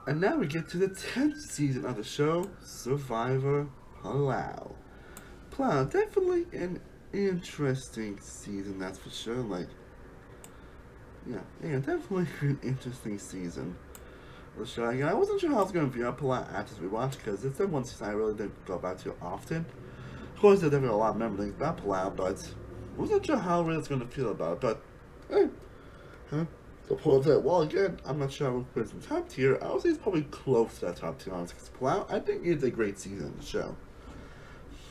And now we get to the 10th season of the show, Survivor Palau. Palau, definitely an interesting season, that's for sure. Yeah, definitely an interesting season. The show. Again, I wasn't sure how I was going to view Palau after Rewatch because it's the one season I really didn't go back to often. Of course, there's definitely a lot of memories about Palau, but I wasn't sure how I really was going to feel about it. But, hey, huh? Suppose that. Well, again, I'm not sure I would put it in top tier. I would say it's probably close to that top tier, honestly. Because Palau, I think it's a great season of the show.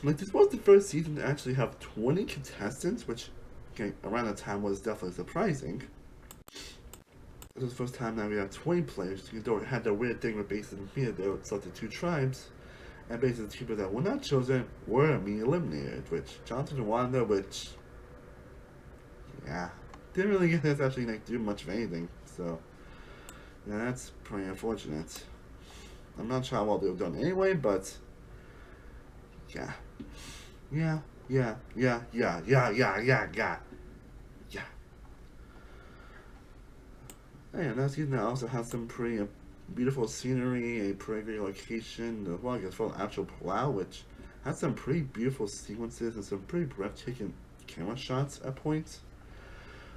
This was the first season to actually have 20 contestants, which, okay, around that time was definitely surprising. This was the first time that we had 20 players. You know, had that weird thing with basically they would select the two tribes, and basically the people that were not chosen were immediately eliminated, which Johnson and Wanda, which, yeah, didn't really get to actually do much of anything. So, yeah, that's pretty unfortunate. I'm not sure how well they have done anyway, but yeah, yeah. And that season also has some pretty beautiful scenery, a pretty great location, as well as for actual Palau, which has some pretty beautiful sequences and some pretty breathtaking camera shots at points.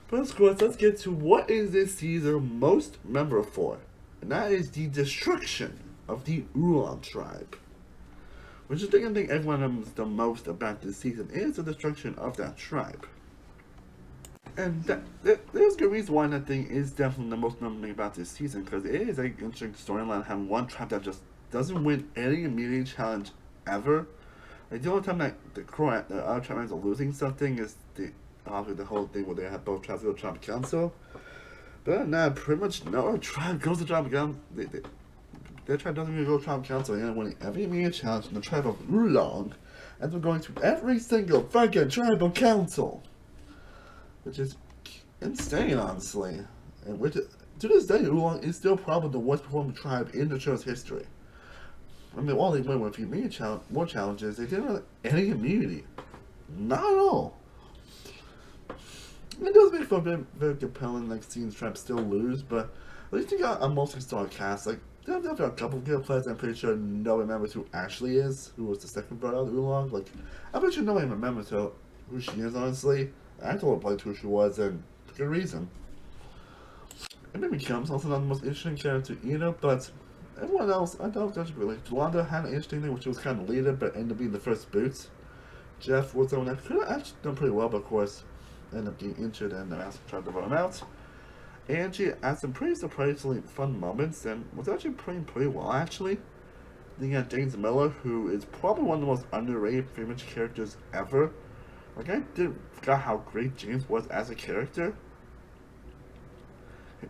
But of course, let's get to what is this season most memorable for, and that is the destruction of the Oolong tribe. Which is the thing I think everyone knows the most about this season is the destruction of that tribe. And there's a good reason why that thing is definitely the most memorable about this season, because it is an interesting storyline having one tribe that just doesn't win any immediate challenge ever. Like the only time that the other tribes are losing something is obviously the whole thing where they have both tribes go to tribal council. But other than that, pretty much no tribe goes to tribal council. Their tribe doesn't even go to tribal council and winning every immediate challenge in the tribe of Oolong, and they're going to every single fucking tribal council. Which is insane, honestly. And which, to this day, Oolong is still probably the worst performing tribe in the show's history. I mean, while they went with a few more challenges, they didn't have any immunity. Not at all. It does make for a very compelling, seeing the tribe still lose, but at least you got a multi-star cast. There's a couple of good players I'm pretty sure nobody remembers who Ashley is, who was the second brother of Oolong. I'm pretty sure nobody remembers who she is, honestly. I told her played who she was, and for good reason. And maybe Kim's also not the most interesting character either, but everyone else, I thought was really. Wanda had an interesting thing, which was kind of later, but ended up being the first boots. Jeff was someone that could have actually done pretty well, but of course, ended up getting injured and the master tried to run him out. Angie had some pretty surprisingly fun moments and was actually playing pretty well, actually. Then you had James Miller, who is probably one of the most underrated female characters ever. I didn't forget how great James was as a character.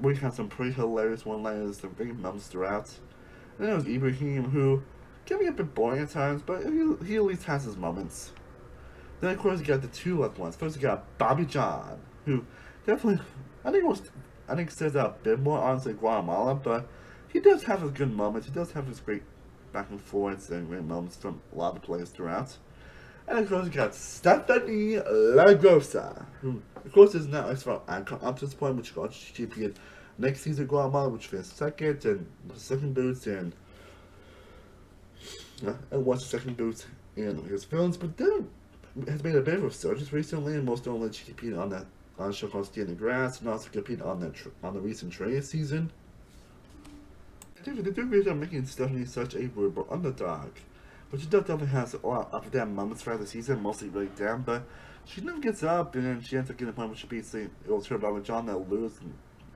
We had some pretty hilarious one-liners, some great moments throughout. And then there was Ibrahim, who can be a bit boring at times, but he at least has his moments. Then of course you got the two left ones. First you got Bobby John, who definitely, I think stands out a bit more honestly Guatemala, but he does have his good moments. He does have his great back and forths and great moments from a lot of players throughout. And of course, we got Stephanie Lagosa, who, of course, is now X-File icon up to this point, which got GP next season Guatemala, which finished second, and second boots, and was second boots in his films, but then has made a bit of a resurgence recently, and most only she competed on a show called Stay in the Grass, and also competed on the recent Trade season. I think they do a great job making Stephanie such a verbal underdog. But she definitely has a lot of up and down moments throughout the season, mostly really down, but she never gets up, and then she ends up getting a point where she basically, it was her about John that lose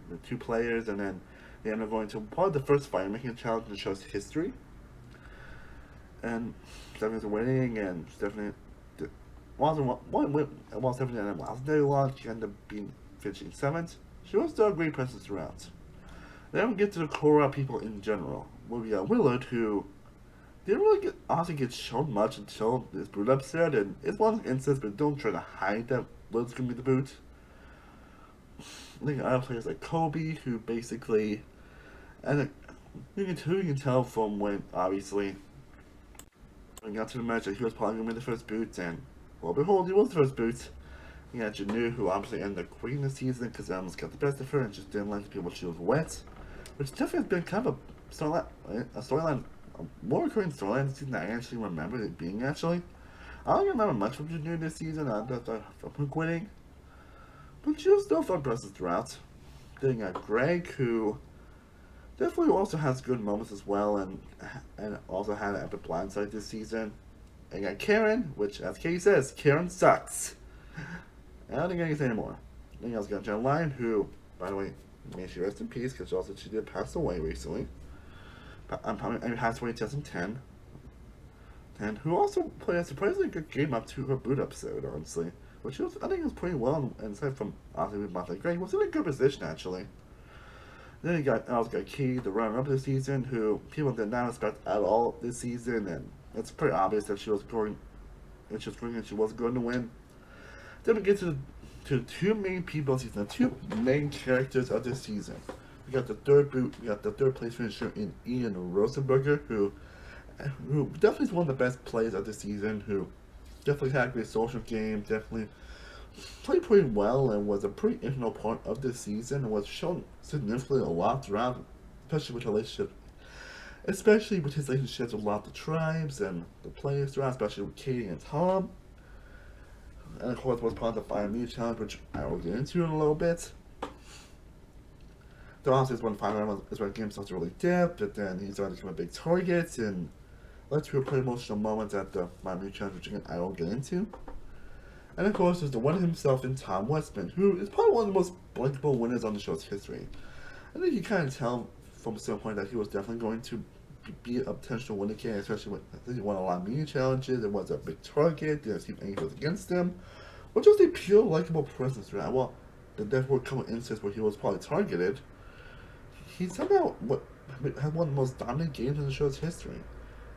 the two players, and then they end up going to probably the first fight, making a challenge in the show's history. And Stephanie's winning, and Stephanie, while Stephanie ended up last day long, she ended up finishing 7th. She was still a great presence throughout. Then we get to the core people in general, where we got Willard, who didn't really honestly get shown much until this boot episode, and it's one instance, but don't try to hide that Will's gonna be the boot. I think other players like Kobe, who basically, and you can tell from when, obviously, when he got to the match that he was probably gonna be the first boot, and well, behold, he was the first boot. You had Janu, who obviously ended up quitting the season because Elms got the best of her and just didn't like the people she was with. which definitely has been kind of a storyline, a more recurring storyline this season than I actually remember it being, actually. I don't remember much from Junior this season, from her quitting, but she was still fun presence throughout. Then you got Greg, who definitely also has good moments as well, and also had an epic blindside this season. And you got Karen, which, as Katie says, Karen sucks. I don't think I can say anymore. Then you also got Jen Lyon, who, by the way, may she rest in peace, because also she did pass away recently. Passed away in 2010. And who also played a surprisingly good game up to her boot episode, honestly. Which was, I think was pretty well, and aside from obviously with Martha Greg, was in a good position, actually. Then you also got Key, the runner-up this season, who people did not expect at all this season, and it's pretty obvious that she was going and she was going to win. Then we get to the two main people this season, the two main characters of this season. We got the third place finisher in Ian Rosenberger, who definitely is one of the best players of the season, who definitely had a great social game, definitely played pretty well, and was a pretty integral part of this season, and was shown significantly a lot throughout, especially with his relationships with a lot of the tribes and the players throughout, especially with Katie and Tom. And of course was part of the Fire Me Challenge, which I will get into in a little bit. The obviously is when the game starts to really dip, but then he started to become a big target, and led to a pretty emotional moment at the Fire Me Challenge, which again I won't get into. And of course, there's the one himself in Tom Westman, who is probably one of the most believable winners on the show's history. I think you kind of tell from a certain point that he was definitely going to be a potential winner candidate, especially when I think he won a lot of media challenges, and was a big target, didn't seem anything was against him, or just a pure likable presence throughout. Well, there were a couple instances where he was probably targeted. He somehow had one of the most dominant games in the show's history,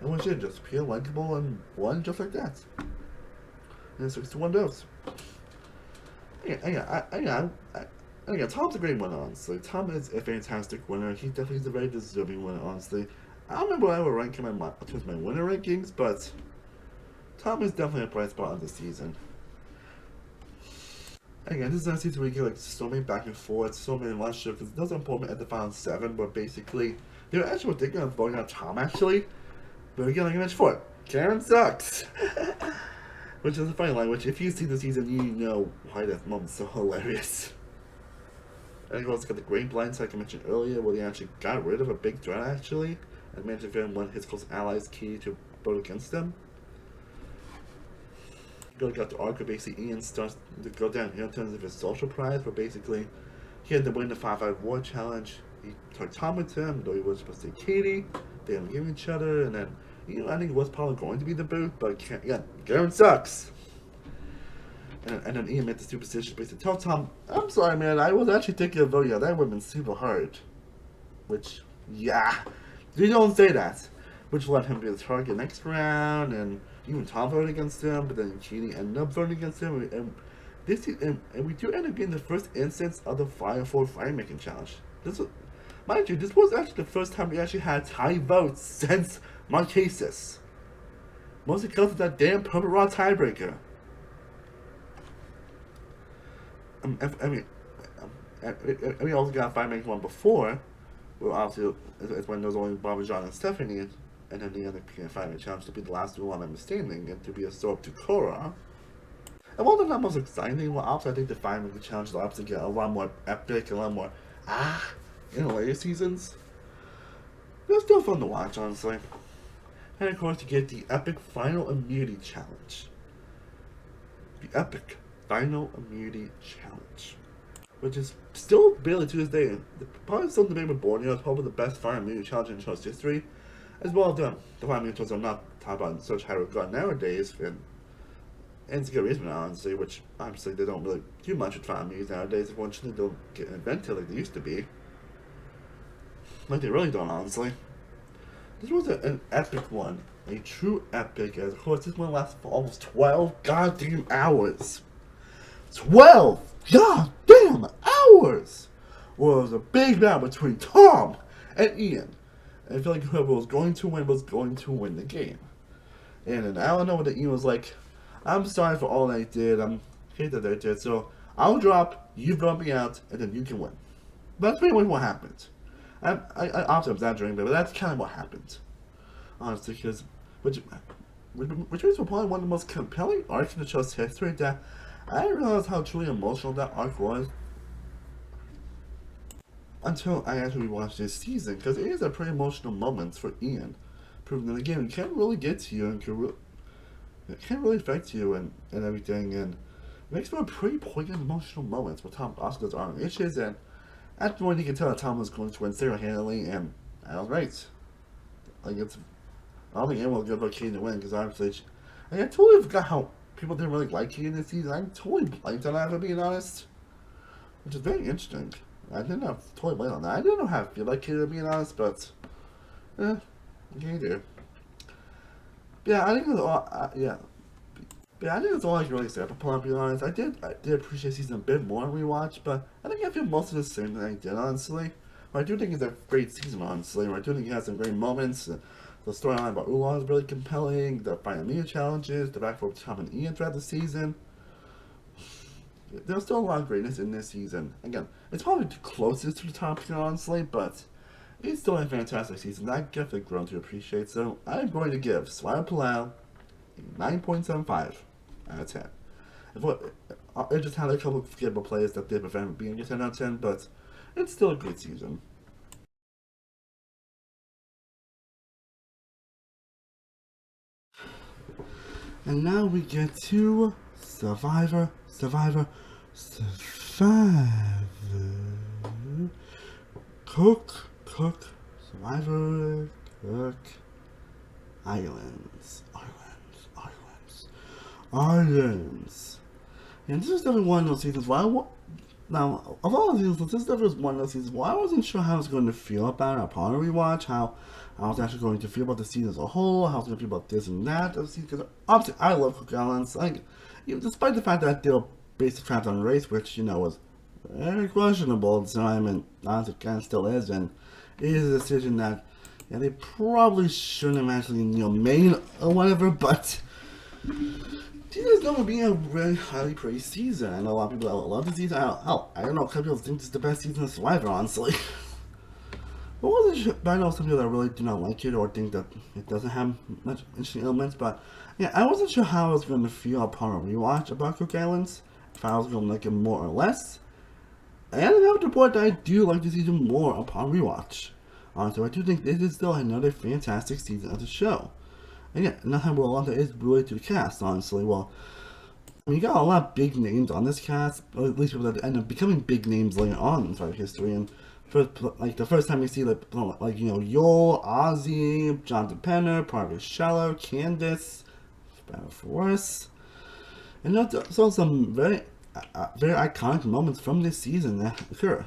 and was just pure likable and won just like that. And it's one of those. Tom's a great winner, honestly. Tom is a fantastic winner. He definitely is a very deserving winner, honestly. I don't remember where I would rank him in my winner rankings, but Tom is definitely a bright spot of the season. Again, this is a season where you get like so many back and forth, so many last shows, because it doesn't put me at the final 7, but basically, they were actually thinking of voting on Tom, actually. But again, like I mentioned before, Karen sucks! Which is a funny line, which if you see the season, you know why that moment's so hilarious. And of course, got the great blindside like I mentioned earlier, where they actually got rid of a big threat, actually, and managed to get one of his close allies key to vote against them. You got the arc where basically Ian starts to go downhill in terms of his social prize, where basically he had to win the 5-5 war challenge. He took Tom with him, though he was supposed to take Katie. They didn't give each other, and then, I think it was probably going to be the boot, but yeah, Garen sucks. And then Ian made the stupid decision basically tell Tom, I'm sorry, man, I was actually thinking of voting. That would have been super hard. Which, yeah, you don't say that. Which let him be the target next round, and even Tom voted against him, but then Katie ended up voting against him, and we do end up getting the first instance of the fire making challenge. Mind you, this was actually the first time we actually had tie votes since Marquesas. Mostly because of that damn Purple Raw tiebreaker. We also got a fire making one before, well, obviously, it's when there was only Barbara, John, and Stephanie, and then the other became a fire making challenge to be the last duel on understanding, and to be a sword to Korra. And while they're not most exciting, well, obviously, I think the fire making challenge will obviously get a lot more epic, a lot more, in the later seasons. They're still fun to watch, honestly. And of course, you get the epic final immunity challenge. The epic final immunity challenge. Which is still barely to this day, probably still debated with Borneo, it's probably the best fire immunity challenge in the show's history. As well as the fire immunity challenges are not talked about in such high regard nowadays, and it's a good reason, honestly, which obviously they don't really do much with fire immunities nowadays. Unfortunately, they don't get invented like they used to be. Like they really don't, honestly. This was an epic one. A true epic, as of course this one lasted for almost 12 goddamn hours. 12 goddamn hours! Well, it was a big battle between Tom and Ian. And I feel like whoever was going to win the game. And then I don't know what Ian was like, I'm sorry for all I did, I'm hate that I did, so I'll drop, you vote me out, and then you can win. That's pretty much what happened. I often exaggerating, but that's kind of what happened, honestly, because which which was probably one of the most compelling arcs in the show's history. That I didn't realize how truly emotional that arc was until I actually watched this season, because it is a pretty emotional moment for Ian, proving that again it can really get to you and it can really affect you and everything, and it makes for a pretty poignant emotional moments where Tom also does Arnold issues, and at the point you can tell that Tom was going to win single-handedly, and I was right. Like it's, I don't think anyone will give a Kane to win because obviously, I totally forgot how people didn't really like Kane this season. I totally blanked on that, for being honest, which is very interesting. I didn't have totally blanked on that. I didn't know how to feel like Kane, to being honest, but okay, do. Yeah, I think it was all. Yeah. But I think that's all I can really say. To be honest, I did appreciate season a bit more on rewatch, but I think I feel most of the same that I did, honestly. But I do think it's a great season, honestly. I do think it has some great moments. The storyline about Oolong is really compelling. The final media challenges, the back and forth Tom and Ian throughout the season. There's still a lot of greatness in this season. Again, it's probably the closest to the top tier, honestly, but it's still a fantastic season that I've definitely grown to appreciate. So I'm going to give Swire Palau 9.75 out of 10. It just had a couple of forgettable plays that did prevent it being a 10 out of 10, but it's still a great season. And now we get to Survivor. Cook, Survivor, Cook, Islands. And this is definitely one of those seasons where now, of all the seasons, this definitely was one of those seasons where I wasn't sure how I was going to feel about it upon a rewatch, how I was actually going to feel about the season as a whole, how I was going to feel about this and that of the season, because obviously I love Cook Islands, like, despite the fact that they were based trapped on race, which, was very questionable at the time, and honestly kind of still is, and it is a decision that, they probably shouldn't have actually, made or whatever, but this is going to be a really highly praised season. I know a lot of people love the season. I don't know, a couple people think this is the best season of Survivor, honestly. But I know some people that really do not like it or think that it doesn't have much interesting elements. But yeah, I wasn't sure how I was going to feel upon a rewatch about Cook Islands. If I was going to like it more or less. And I have to report that I do like the season more upon rewatch. So I do think this is still another fantastic season of the show. And yeah, nothing well that is really to the cast, honestly. Well, you got a lot of big names on this cast, or at least people that end up becoming big names later on in history. And the first time you see Joel, Ozzy, Jonathan Penner, Parker Shallow, Candace, Battle Force, and there's also some very iconic moments from this season that occur.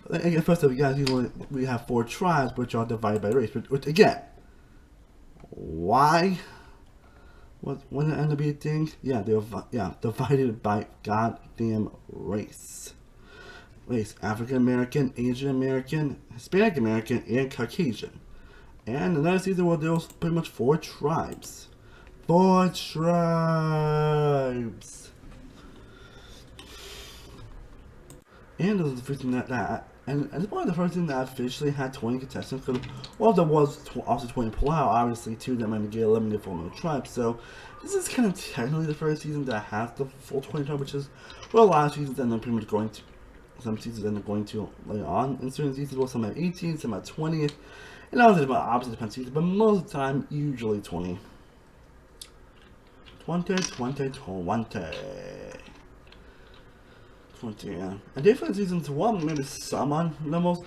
Again, first of all, we have 4 tribes which are divided by race, which again, why? What it end up being a thing? Yeah, they're divided by goddamn race. African American, Asian American, Hispanic American, and Caucasian. And another season where there was pretty much 4 tribes. 4 tribes. And this is the first thing and it's probably the first thing that officially had 20 contestants. Because while there was also 20 Palau, obviously 2 of them had to get eliminated from the tribe. So this is kind of technically the first season that has the full 20 tribe, which is well, a lot of seasons end up pretty much going to. Some seasons end up going to later on in certain seasons. Well, some have 18, some have 20, and obviously about opposite depends season, but most of the time usually 20. 20. 20, yeah. And different seasons 1, maybe some on the most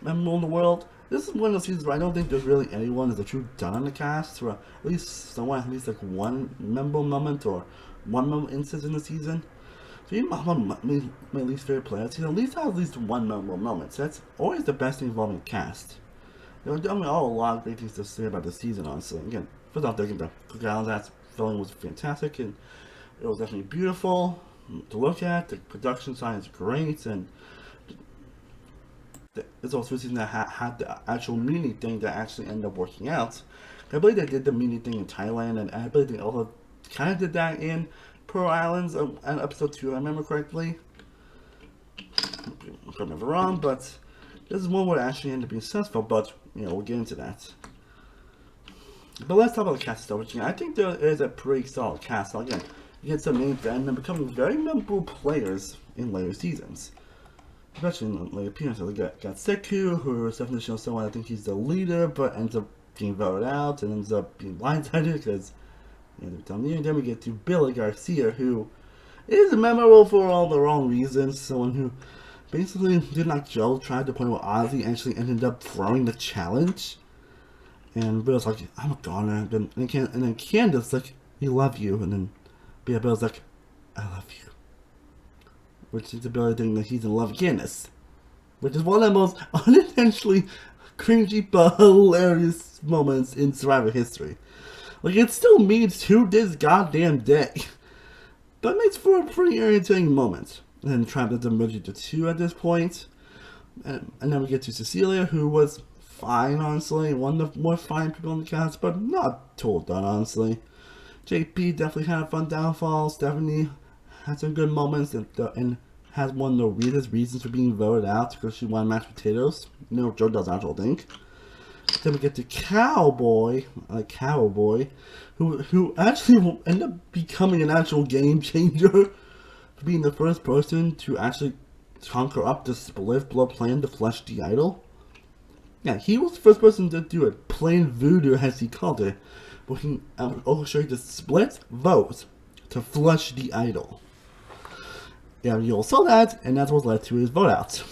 memorable in the world. This is one of those seasons where I don't think there's really anyone as a true done on the cast, or at least someone at least like one memorable moment or one memorable instance in the season. So even my least favorite player, at least have at least one memorable moment. So that's always the best thing involving a cast. There were definitely a lot of great things to say about the season, honestly. Again, first off, the Cook Islands, that film was fantastic, and it was definitely beautiful to look at. The production side is great, and it's also a season that had the actual mini thing that actually ended up working out. I believe they did the mini thing in Thailand, and I believe they also kind of did that in Pearl Islands and episode 2, I remember correctly. Correct me if I'm wrong, but this is one where it actually ended up being successful, but, you know, we'll get into that. But let's talk about the cast itself, which, you know, I think there is a pretty solid cast. So again, you get some main event and becoming very memorable players in later seasons. Especially in later appearances. We got Seku, who is definitely shown someone I think he's the leader, but ends up being voted out and ends up being blindsided because, you know, then we get to Billy Garcia, who is memorable for all the wrong reasons. Someone who basically did not gel, tried to point where Ozzy actually ended up throwing the challenge. And Bill's like, I'm a goner. And then Candace like, we love you. And then Bill's like, I love you. Which is the Billy thing that he's in love with Candace. Which is one of the most unintentionally cringy but hilarious moments in Survivor history. Like, it still means to this goddamn day. But it makes for a pretty irritating moment. And then Trump ends up merging to 2 at this point. And then we get to Cecilia, who was fine, honestly. One of the more fine people in the cast, but not total done, honestly. JP definitely had a fun downfall. Stephanie had some good moments and has one of the weirdest reasons for being voted out because she won mashed potatoes. You know, Joe does actual think. Then we get to Cowboy, who actually will end up becoming an actual game changer for being the first person to actually conquer up the split blood plan to flush the idol. Yeah, he was the first person to do it, plain voodoo as he called it, where he orchestrated the split vote to flush the idol. Yeah, you all saw that, and that's what led to his vote out.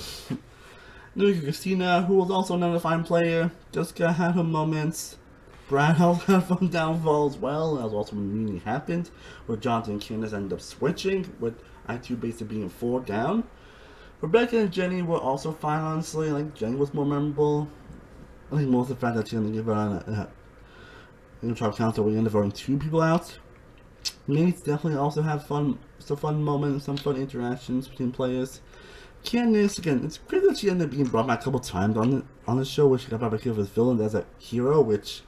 Then we got Christina, who was also another fine player. Jessica had her moments. Brad also had fun downfall as well. That was also when really happened, where Jonathan and Candace ended up switching, with I2 basically being 4 down. Rebecca and Jenny were also fine, honestly. Like, Jenny was more memorable. I think most of the fact that she ended up giving her in the tribal council, we ended up voting 2 people out. Nate definitely also had some fun moments, some fun interactions between players. Candace, again, it's great that she ended up being brought back a couple times on the show, where she got brought back here as a villain as a hero, which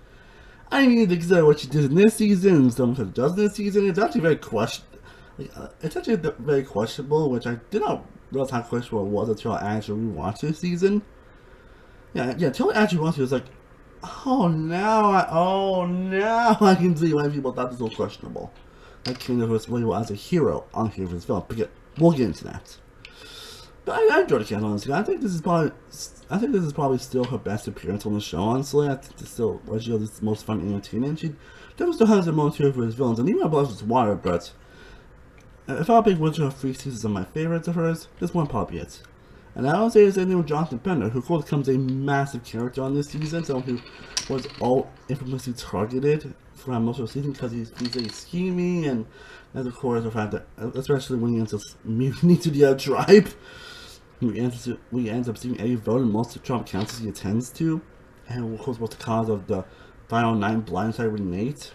I didn't even consider what she did in this season and some of does in this season. It's actually very very questionable, which I did not realize how questionable it was until I actually rewatched this season. Yeah, until I actually watched it, it was like, now I can see why people thought this was questionable. Like Candace was really well as a hero on here for this film, but yeah, we'll get into that. But I enjoyed the cast, honestly. I think this is probably still her best appearance on the show, honestly. I think it's still the most fun and entertaining. She definitely still has a most here for his villains, and even her Blood is Water, but if I'll pick which of her 3 seasons are my favorites of hers, this one probably be it. And I would say the same thing with Jonathan Bender, who of course becomes a massive character on this season, someone who was all infamously targeted throughout most of the season because he's a scheming, and as of course the fact that, especially when he ends up mutiny to the tribe, we ends up seeing a vote in most of the tribal councils he attends to, and of course was the cause of the final 9 blindside with Nate,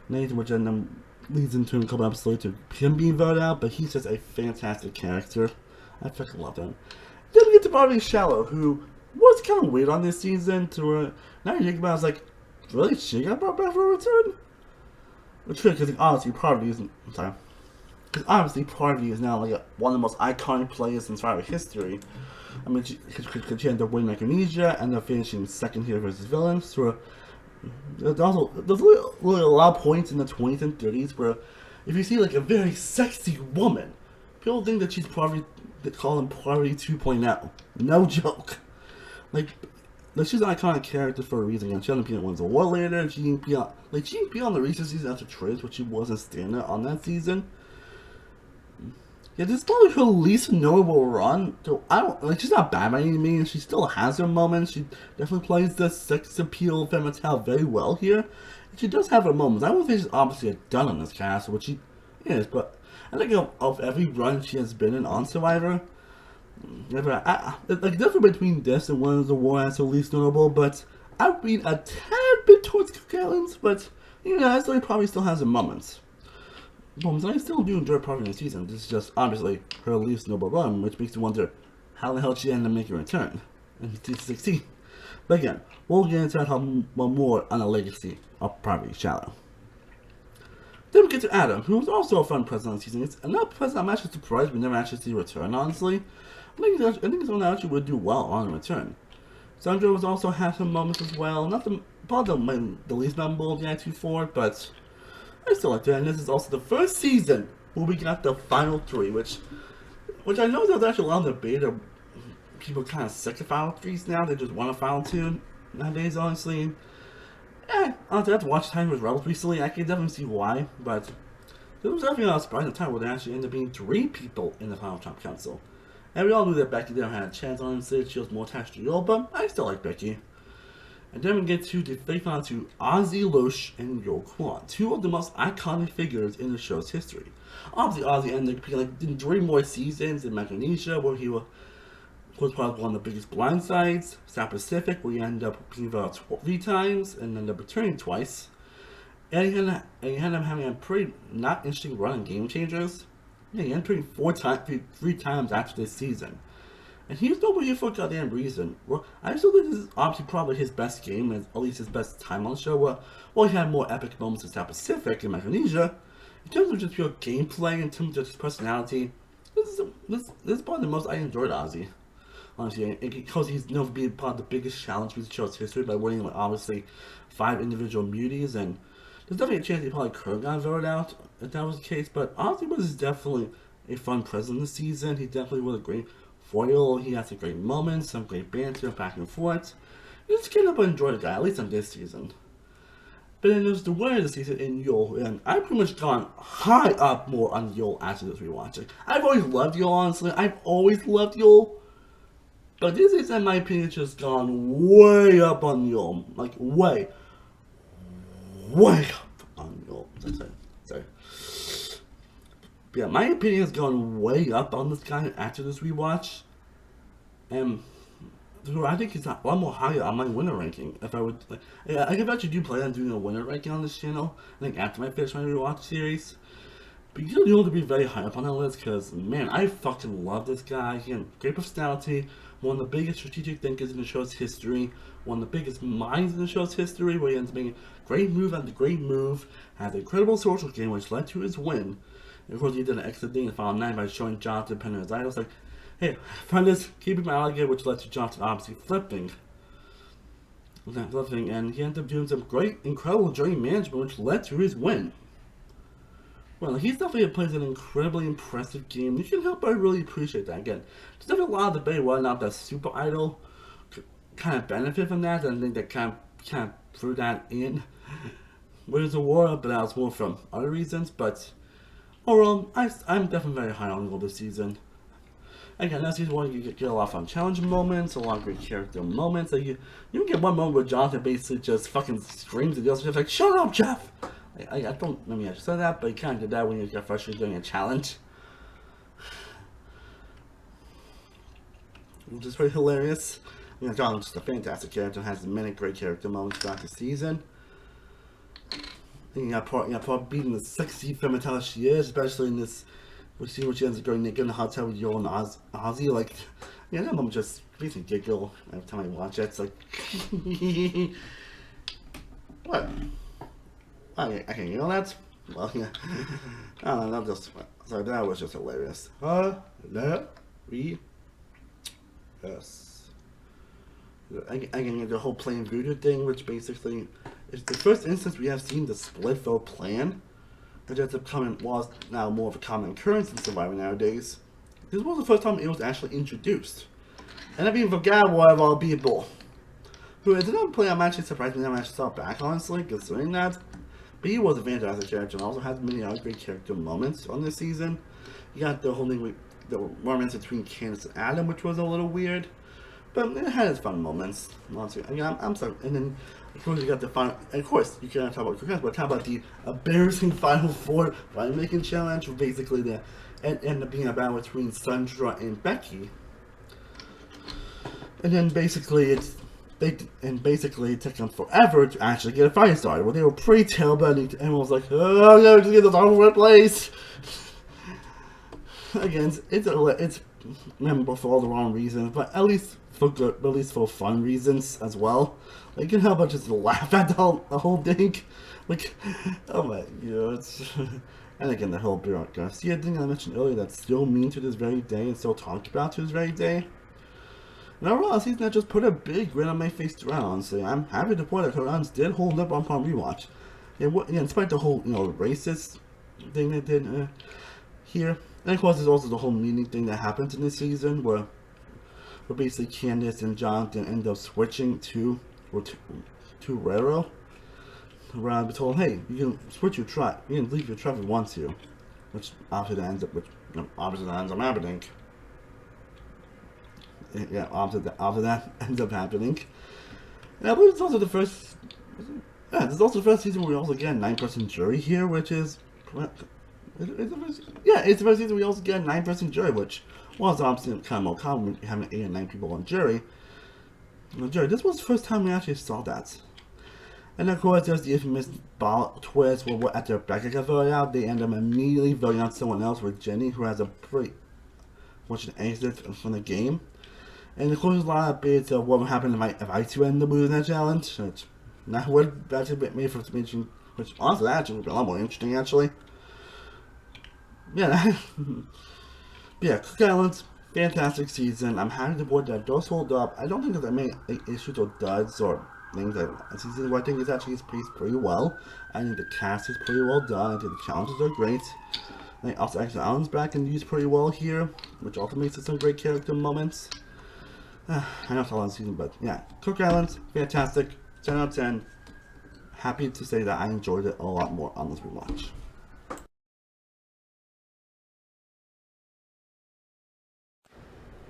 which then leads into a couple episodes to him being voted out, but he's just a fantastic character. I fucking love him. Then we get to Barbie Shallow, who was kind of weird on this season, to where now you think about it, I was like, really? She got brought back for a return? Which is because obviously Parvati isn't. I'm sorry. Because obviously Parvati is now like one of the most iconic players in Survivor history. I mean, she ended up winning Micronesia, ended up finishing 2nd here versus villains. So there's really a lot of points in the 20s and 30s where if you see like a very sexy woman, people think that she's probably, they call him Parvati 2.0. No joke. Like she's an iconic character for a reason. And she hasn't been at One's a War later, and she didn't be on the recent season after Trish, which she wasn't standing on that season. Yeah, this is probably her least notable run. So she's not bad by any means. She still has her moments. She definitely plays the sex appeal femmetale very well here. And she does have her moments. I won't say she's obviously a done on this cast, which she is, but I think of every run she has been in on Survivor, like definitely between this and One of the War as her least notable, but I would be a tad bit towards Cook Islands, but you know, I still probably still has her moments. And I still do enjoy part of the season. This is just obviously her least notable run, which makes you wonder how the hell she ended up making a return in 2016. But again, we'll get into that more on the legacy of Barbie Shallow. Then we get to Adam, who was also a fun present on the season. It's another present I'm actually surprised we never actually see return, honestly. I think it's one that actually would do well on return. Sandra was also had some moments as well. Not the probably the least memorable of the I-24, but I still like that. And this is also the first season where we got the final 3, which I know there's actually a lot of debate of people kind of sick of final 3s now. They just want a final 2 nowadays, honestly. Honestly, that watch time was relatively silly. I can definitely see why, but there was definitely a surprising time where there actually ended up being 3 people in the final Champ Council. And we all knew that Becky didn't have a chance, honestly. She was more attached to Yul, but I still like Becky. And then we get to the fake final to Ozzy Loesch and Yul Kwon, 2 of the most iconic figures in the show's history. Obviously, Ozzy ended up being in 3 more seasons in Micronesia, where he was part of one of the biggest blindsides, South Pacific, where he ended up being about 3 times, and ended up returning twice. And he ended up having a pretty not interesting run in Game Changers. Yeah, he ended up 3 times after this season. And he's nowhere here for a goddamn reason. Well, I still think this is obviously probably his best game, and at least his best time on the show. Well, he had more epic moments in South Pacific and Micronesia. In terms of just pure gameplay, in terms of just his personality, this is probably the most I enjoyed Ozzy. Honestly, because he's known for being part of the biggest challenge in the show's history by winning, obviously, 5 individual muties, and there's definitely a chance he probably could have gotten voted out if that was the case, but Ozzy was definitely a fun present this season. He definitely was a great foil. He had some great moments, some great banter back and forth. You just can't help but enjoy the guy, at least on this season. But then there's the winner of the season in Yul, and I've pretty much gone high up more on Yul after this rewatching. I've always loved Yul, honestly. I've always loved Yul. But this is, in my opinion, just gone way up on Yul. Like, way up on Yul. Sorry. But yeah, my opinion has gone way up on this guy after this rewatch. And I think he's a lot more higher on my winner ranking. If I would, I could actually do plan on doing a winner ranking on this channel. I think after I finish my rewatch series. But you don't have to be very high up on that list, because man, I fucking love this guy. He had great personality, one of the biggest strategic thinkers in the show's history, one of the biggest minds in the show's history, where he ends up making great move after great move, has an incredible social game which led to his win. And of course, he did an excellent thing in the final 9 by showing Jonathan Penn his idols, like, hey, find this, keeping my alligator, which led to Jonathan obviously flipping. And he ended up doing some great, incredible journey management, which led to his win. Well, he's definitely plays an incredibly impressive game. You can help but really appreciate that. Again, there's definitely a lot of debate whether or not that super idol kind of benefit from that, and I think that kind of threw that in. Whereas the war, but that was more from other reasons. But overall, I'm definitely very high on Yul this season. Again, that season 1, you get a lot of fun challenge moments, a lot of great character moments. Like you can get one moment where Jonathan basically just fucking screams at the other, just like, "Shut up, Jeff!" I don't, I mean, I just said that, but you kind of did that when you get frustrated doing a challenge. Which is pretty hilarious. You know, Jonathan's just a fantastic character and has many great character moments throughout the season. And you got part beating the sexy feminine she is, especially in this, we see what she ends up going naked in the hotel with Yul and Ozzy. Like, yeah, that moment just makes me giggle every time I watch it. It's like, what? I can yell that? Well, yeah. I don't know, that was just hilarious. Yes. Again, the whole plain voodoo thing, which basically is the first instance we have seen the split vote plan, which has become was now more of a common occurrence in Survivor nowadays. This was the first time it was actually introduced. And I mean, forgot one of all people. Who is another player I'm actually surprised we never actually saw back, honestly, considering that. But he was a fantastic character and also has many other great character moments on this season. You got the whole thing with the romance between Candace and Adam, which was a little weird. But it had its fun moments. Honestly, again, I'm sorry. And then, of course, you got the final. And of course, you can't talk about Chris, but talk about the embarrassing Final 4 fight making challenge, where basically the ended up being a battle between Sandra and Becky. And then basically it took them forever to actually get a fight started. Well, they were pretty terrible, and everyone was like, "Oh no, just get this out of the place." Again, it's memorable for all the wrong reasons, but at least for good, at least for fun reasons as well. Like, you can help but just laugh at the whole thing. Like, oh my god. And again, the whole Bureaucrat Garcia thing I mentioned earlier that's still mean to this very day and still talked about to this very day. And overall, a season that just put a big grin on my face throughout, honestly. I'm happy to report that her runs did hold up on Rewatch. Despite the whole, racist thing they did here. And of course, there's also the whole meeting thing that happens in this season where basically Candace and Jonathan end up switching to Rero. Where I'd be told, hey, you can switch your tribe. You can leave your tribe if you want to. Which obviously ends up happening. Yeah, after that ends up happening. And I believe it's also the first. Yeah, this is also the first season where we also get a 9-person jury here, which is. It's the first season we also get a 9-person jury, which was obviously kind of more common having 8 or 9 people on jury. This was the first time we actually saw that. And of course, there's the infamous twist where after Becca got voted out, they end up immediately voting out someone else with Jenny, who has a pretty much an exit from the game. And of course, there's a lot of bits of what would happen if I too end up losing that challenge. Which that would actually made for some which honestly that actually would be a lot more interesting actually. Yeah, yeah, Cook Island, fantastic season. I'm happy to report that does hold up. I don't think there's many issues or duds or things like that. Season where I think it's actually paced pretty well. I think the cast is pretty well done. I think the challenges are great. I think also Exile Island's back and used pretty well here, which also makes it some great character moments. I know it's a long season, but yeah, Cook Island, fantastic, 10 out of 10. Happy to say that I enjoyed it a lot more on this rewatch.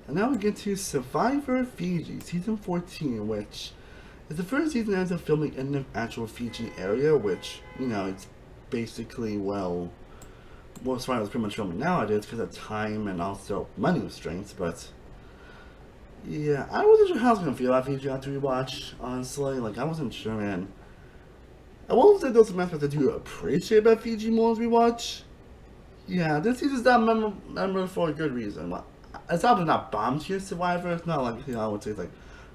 And now we get to Survivor Fiji, Season 14, which is the first season that ends up filming in the actual Fiji area, which, it's basically, Survivor is pretty much filming nowadays because of time and also money restraints, but yeah, I wasn't sure how I was going to feel about Fiji after rewatch, honestly. Like, I wasn't sure, man. I won't say there's some aspects I do appreciate about Fiji more as rewatch. Yeah, this season's not memorable for a good reason. It's obviously not bomb tier Survivor. It's not like, I would say it's like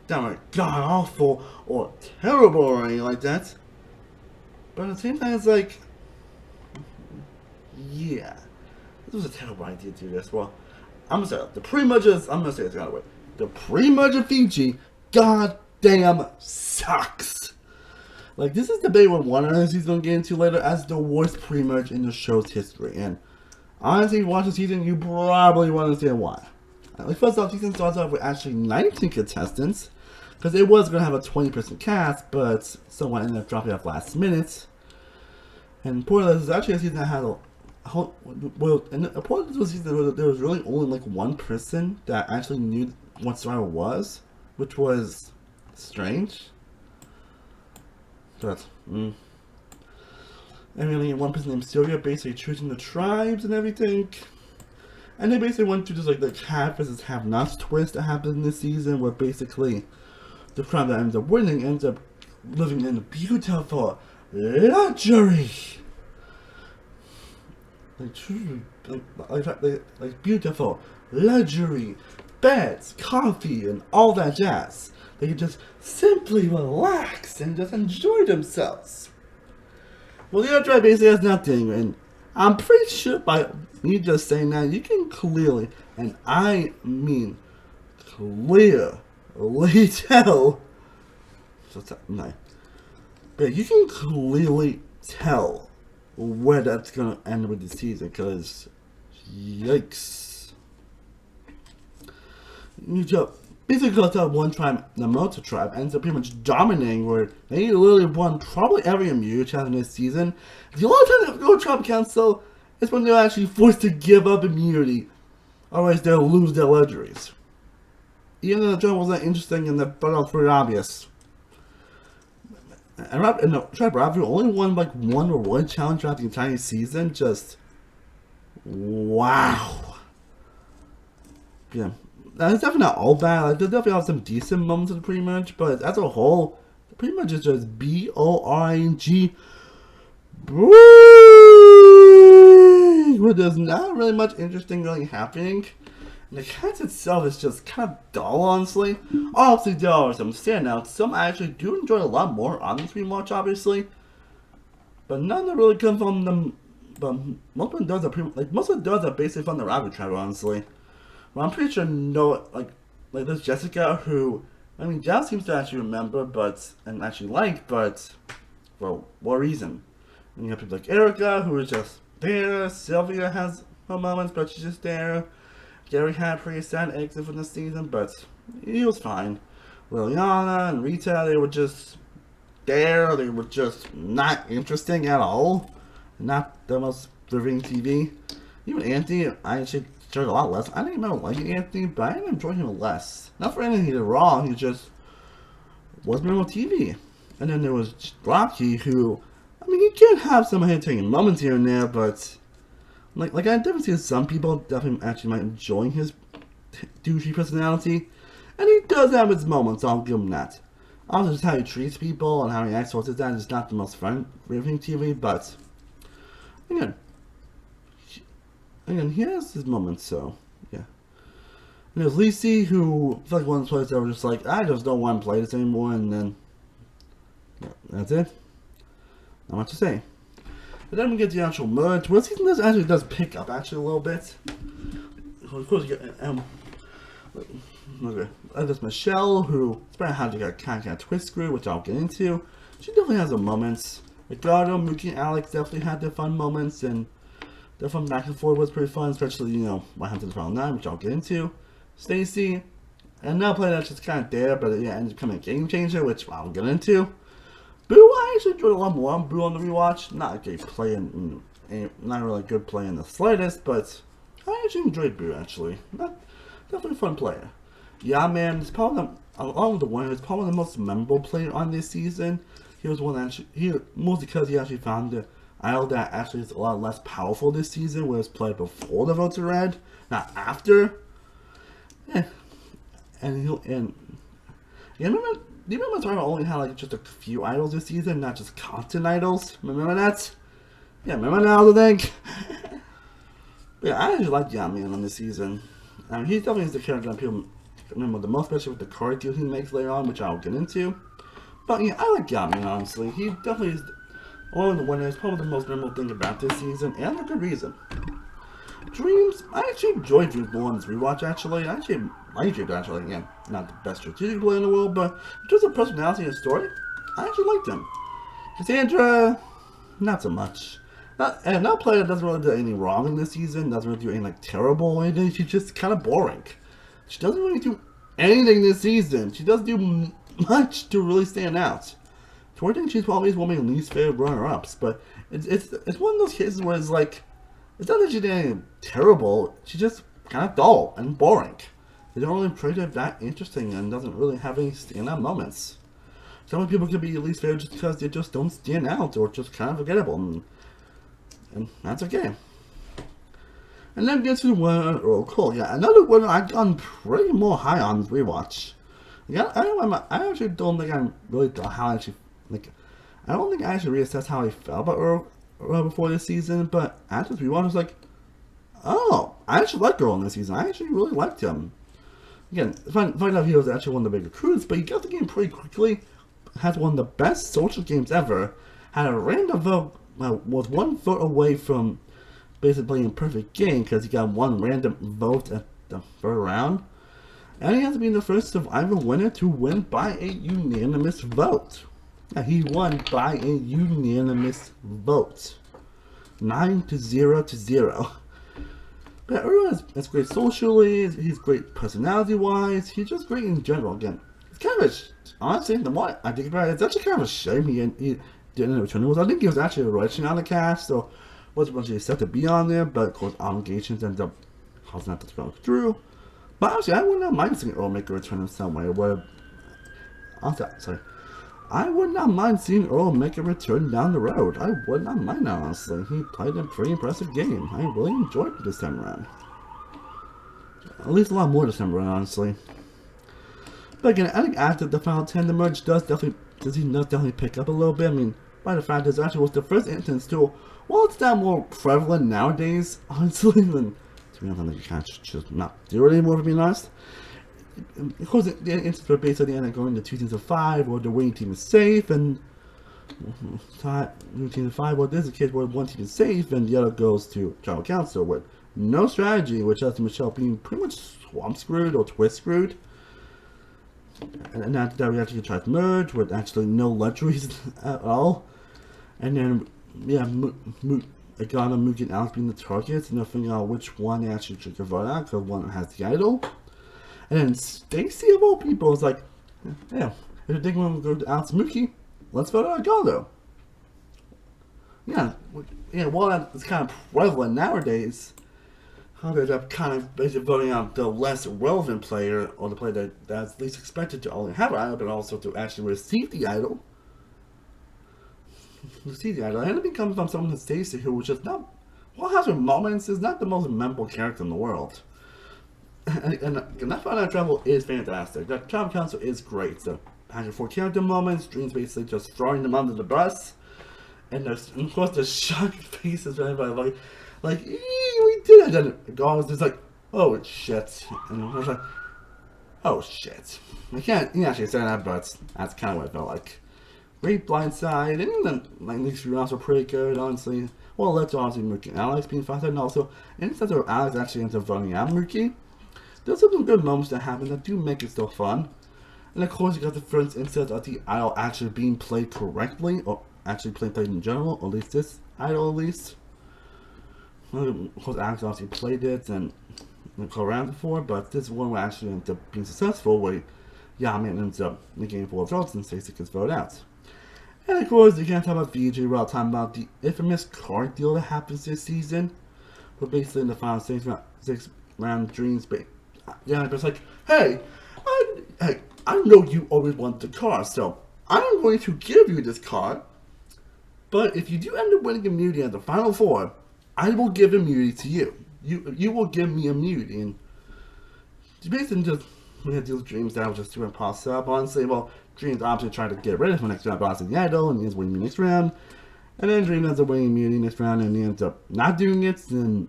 downright god awful or terrible or anything like that. But at the same time, it's like, yeah, this was a terrible idea to do this. Well, I'm gonna say I'm gonna say it's the other way. The pre-merge of Fiji, goddamn sucks. Like, this is the debate with one other season we'll get into later as the worst pre-merge in the show's history. And honestly, if you watch the season, you probably want to understand why. Like, first off, season starts off with actually 19 contestants, because it was going to have a 20% cast, but someone ended up dropping off last minute. And Portland is actually a season that had Portland was a season where there was really only like one person that actually knew what Survivor was, which was strange. But, and really one person named Sylvia basically choosing the tribes and everything. And they basically went through just like the have versus have nots twist that happened in this season, where basically the tribe that ends up winning ends up living in beautiful luxury. Like beautiful luxury, beds, coffee, and all that jazz. They can just simply relax and just enjoy themselves. Well, the other tribe basically has nothing, and I'm pretty sure by me just saying that, you can clearly, and I mean clearly tell, but you can clearly tell where that's gonna end with the season, because yikes. You just basically tell one tribe, the Moto tribe, ends up pretty much dominating, where they literally won probably every immunity challenge this season. The only time they go tribe council is when they're actually forced to give up immunity, otherwise they'll lose their luxuries. Even though the tribe wasn't interesting and the but it was pretty obvious. And the tribe only won like one reward challenge throughout the entire season. Just wow. Yeah. It's definitely not all bad. Like, they definitely have some decent moments of the pre-merge, but as a whole, the pre-merge is just boring. Where there's not really much interesting really happening. The cast itself is just kind of dull, honestly. Obviously, there are some standouts. Some I actually do enjoy a lot more on this rewatch, obviously. But none that really come from them. But most of those are most of those are basically from the rabbit travel, honestly. Well, I'm pretty sure like there's Jessica, who I mean, Jazz seems to actually remember, and actually like, but for what reason? And you have people like Erica, who is just there. Sylvia has her moments, but she's just there. Gary had a pretty sad exit from the season, but he was fine. Liliana and Rita, they were just there. They were just not interesting at all. Not the most riveting TV. Even Anthony, I actually enjoyed a lot less. I didn't even like Anthony, but I didn't enjoy him less. Not for anything he did wrong, he just wasn't on TV. And then there was Rocky, who, I mean, he could have some entertaining moments here and there, but like I definitely see some people definitely actually might enjoy his douchey personality, and he does have his moments. So I'll give him that. Also, just how he treats people and how he acts towards that is not the most fun riveting TV, but again, he has his moments. So yeah. And there's Lacey, who I feel like one of the players that were just like, I just don't want to play this anymore, and then yeah, that's it. Not much to say. But then we get the actual merge. Well, season this actually does pick up actually a little bit. Of course, you get okay. There's Michelle, who probably had to get kind of twist screw, which I'll get into. She definitely has her moments. Ricardo, Mookie, and Alex definitely had their fun moments, and their fun back and forth was pretty fun, especially what happened to the final 9, which I'll get into. Stacy, and another player that's just kind of there, but yeah, ended up becoming a game changer, which I'll get into. Boo, I actually enjoyed a lot more on Boo on the rewatch. Not a great play, not really a good play in the slightest, but I actually enjoyed Boo, actually. Definitely a fun player. Yeah, man, it's probably, along with the one, it's probably the most memorable player on this season. He was one that mostly because he actually found the idol that actually is a lot less powerful this season, where it's played before the votes are read, not after. Yeah. Do you remember Toronto only had like just a few idols this season, not just constant idols? Remember that? Yeah, remember that other thing? Yeah, I actually like Yamian on this season. I mean, he definitely is the character that people remember the most, especially with the card deal he makes later on, which I'll get into. But yeah, I like Yamian, honestly. He definitely is one of the winners, probably the most memorable thing about this season, and for good reason. Dreams, I actually enjoyed Dreams more on this rewatch, actually. I actually like Dreams, actually. Again, not the best strategic player in the world, but in terms of personality and story, I actually liked him. Cassandra, not so much. And that player doesn't really do anything wrong in this season, doesn't really do anything like terrible or anything. She's just kind of boring. She doesn't really do anything this season. She doesn't do much to really stand out. So I think she's probably one of my least favorite runner-ups, but it's one of those cases where it's like, it's not that she did anything terrible, she's just kind of dull and boring. They don't really portray her that interesting and doesn't really have any standout moments. Some people can be least favorite just because they just don't stand out or just kind of forgettable, and that's okay. And then get to the one, oh cool, yeah, another one I've gone pretty more high on this rewatch. Yeah, I actually don't think I'm really how I actually, like, I don't think I actually reassessed how I felt about Earl before this season, but after this rewatch, I was like, oh, I actually like Earl in this season. I actually really liked him. Again, find out he was actually one of the big recruits, but he got the game pretty quickly. Had one of the best social games ever. Had a random vote, was one vote away from basically playing a perfect game because he got one random vote at the third round. And he has to be the first Survivor winner to win by a unanimous vote. Yeah, he won by a unanimous vote. 9-0. But Earl is great socially, he's great personality-wise, he's just great in general. Again, it's kind of honestly, the more I think about it, it's actually kind of a shame he didn't return. I think he was actually originally on the cast, so wasn't actually set to be on there, but of course obligations ended up causing that to go through. But honestly, I would not mind seeing Earl make a return in some way. I would not mind seeing Earl make a return down the road. I would not mind that, honestly. He played a pretty impressive game. I really enjoyed it this time around. At least a lot more this time around, honestly. But again, I think after the final 10, the merge does definitely pick up a little bit. I mean, by the fact that it actually was the first instance to, well, it's not more prevalent nowadays, honestly, than To be honest, I think you can't just not do it anymore, to be honest. Of course, the instance where based on the end of going to 2 teams of 5, or the winning team is safe, and 2 teams of 5, well, there's a case where one team is safe, and the other goes to tribal council with no strategy, which has Michelle being pretty much swamp screwed or twist screwed. And after that, we actually tried to merge with actually no luxuries at all. And then, yeah, Agana, Mookie, and Alex being the targets, and they're figuring out which one they actually should convert out, because one has the idol. And then Stacy, of all people, is like, yeah, if you're thinking we're going to go to Alex Mookie, let's vote out Agana. Yeah, while that is kind of prevalent nowadays, how they end up kind of basically voting out the less relevant player, or the player that's least expected to only have an idol, but also to actually receive the idol. And it becomes from someone like Stacy, who was just not, well, has her moments, is not the most memorable character in the world. And that final travel is fantastic. That travel council is great. So, having 4 character moments, Dreams basically just throwing them under the bus, and there's, of course, the shocked faces of everybody, like, we did it. And Gong was just like, oh shit, and I was like, oh shit. I can't actually say that, but that's kind of what it felt like. Great blindside, and then like these rounds were pretty good, honestly. Well, let's honestly Mookie and Alex being faster, and also instead of Alex actually ends up voting out Mookie, there's some good moments that happen that do make it still fun. And of course, you got the first instance of the idol actually being played correctly, or actually played in general, or at least this idol at least. Of course, Alex obviously played it and go around before, but this one will actually end up being successful, where Yaman ends up making 4 votes and Stacey gets voted out. And of course, you can't talk about VJ without talking about the infamous card deal that happens this season. But basically, in the final 6 round Dreams, yeah, it's like, hey, I know you always want the card, so I'm going to give you this card. But if you do end up winning immunity at the final 4, I will give immunity to you. You will give me immunity. And basically, just we had these Dreams that was just too impossible. Honestly, well, Dreams obviously tried to get rid of him next round, but obviously the idol, and he ends up winning next round. And then Dreams ends up winning immunity next round, and he ends up not doing it, and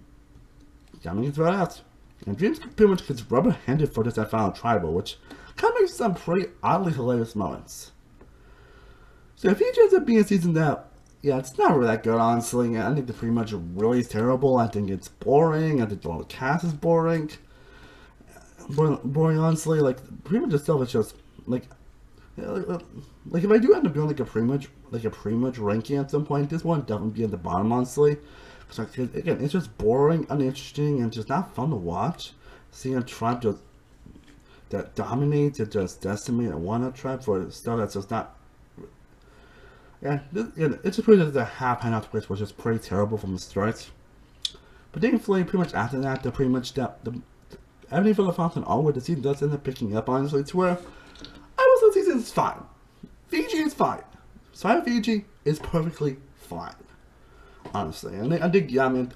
Yaman gets voted out. And Dreams pretty much gets rubber-handed for that final tribal, which kind of makes some pretty oddly hilarious moments. So if he ends up being a season that, yeah, it's not really that good, honestly. I think the pretty much really is terrible. I think it's boring. I think the whole cast is boring. Boring, honestly. Like, pretty much itself is just, like if I do end up doing like a pretty much ranking at some point, this one definitely be at the bottom, honestly. Because again, it's just boring, uninteresting, and just not fun to watch. Seeing a tribe just that dominates and just decimate one tribe for stuff that's just not. Yeah, it's just pretty much the half handout twist was just pretty terrible from the start. But thankfully, pretty much after that, they're pretty much everything from the fountain onward, the season does end up picking up, honestly, to where I will say the season is fine. Fiji is fine. Side Fiji is perfectly fine, honestly. And I think Yaman,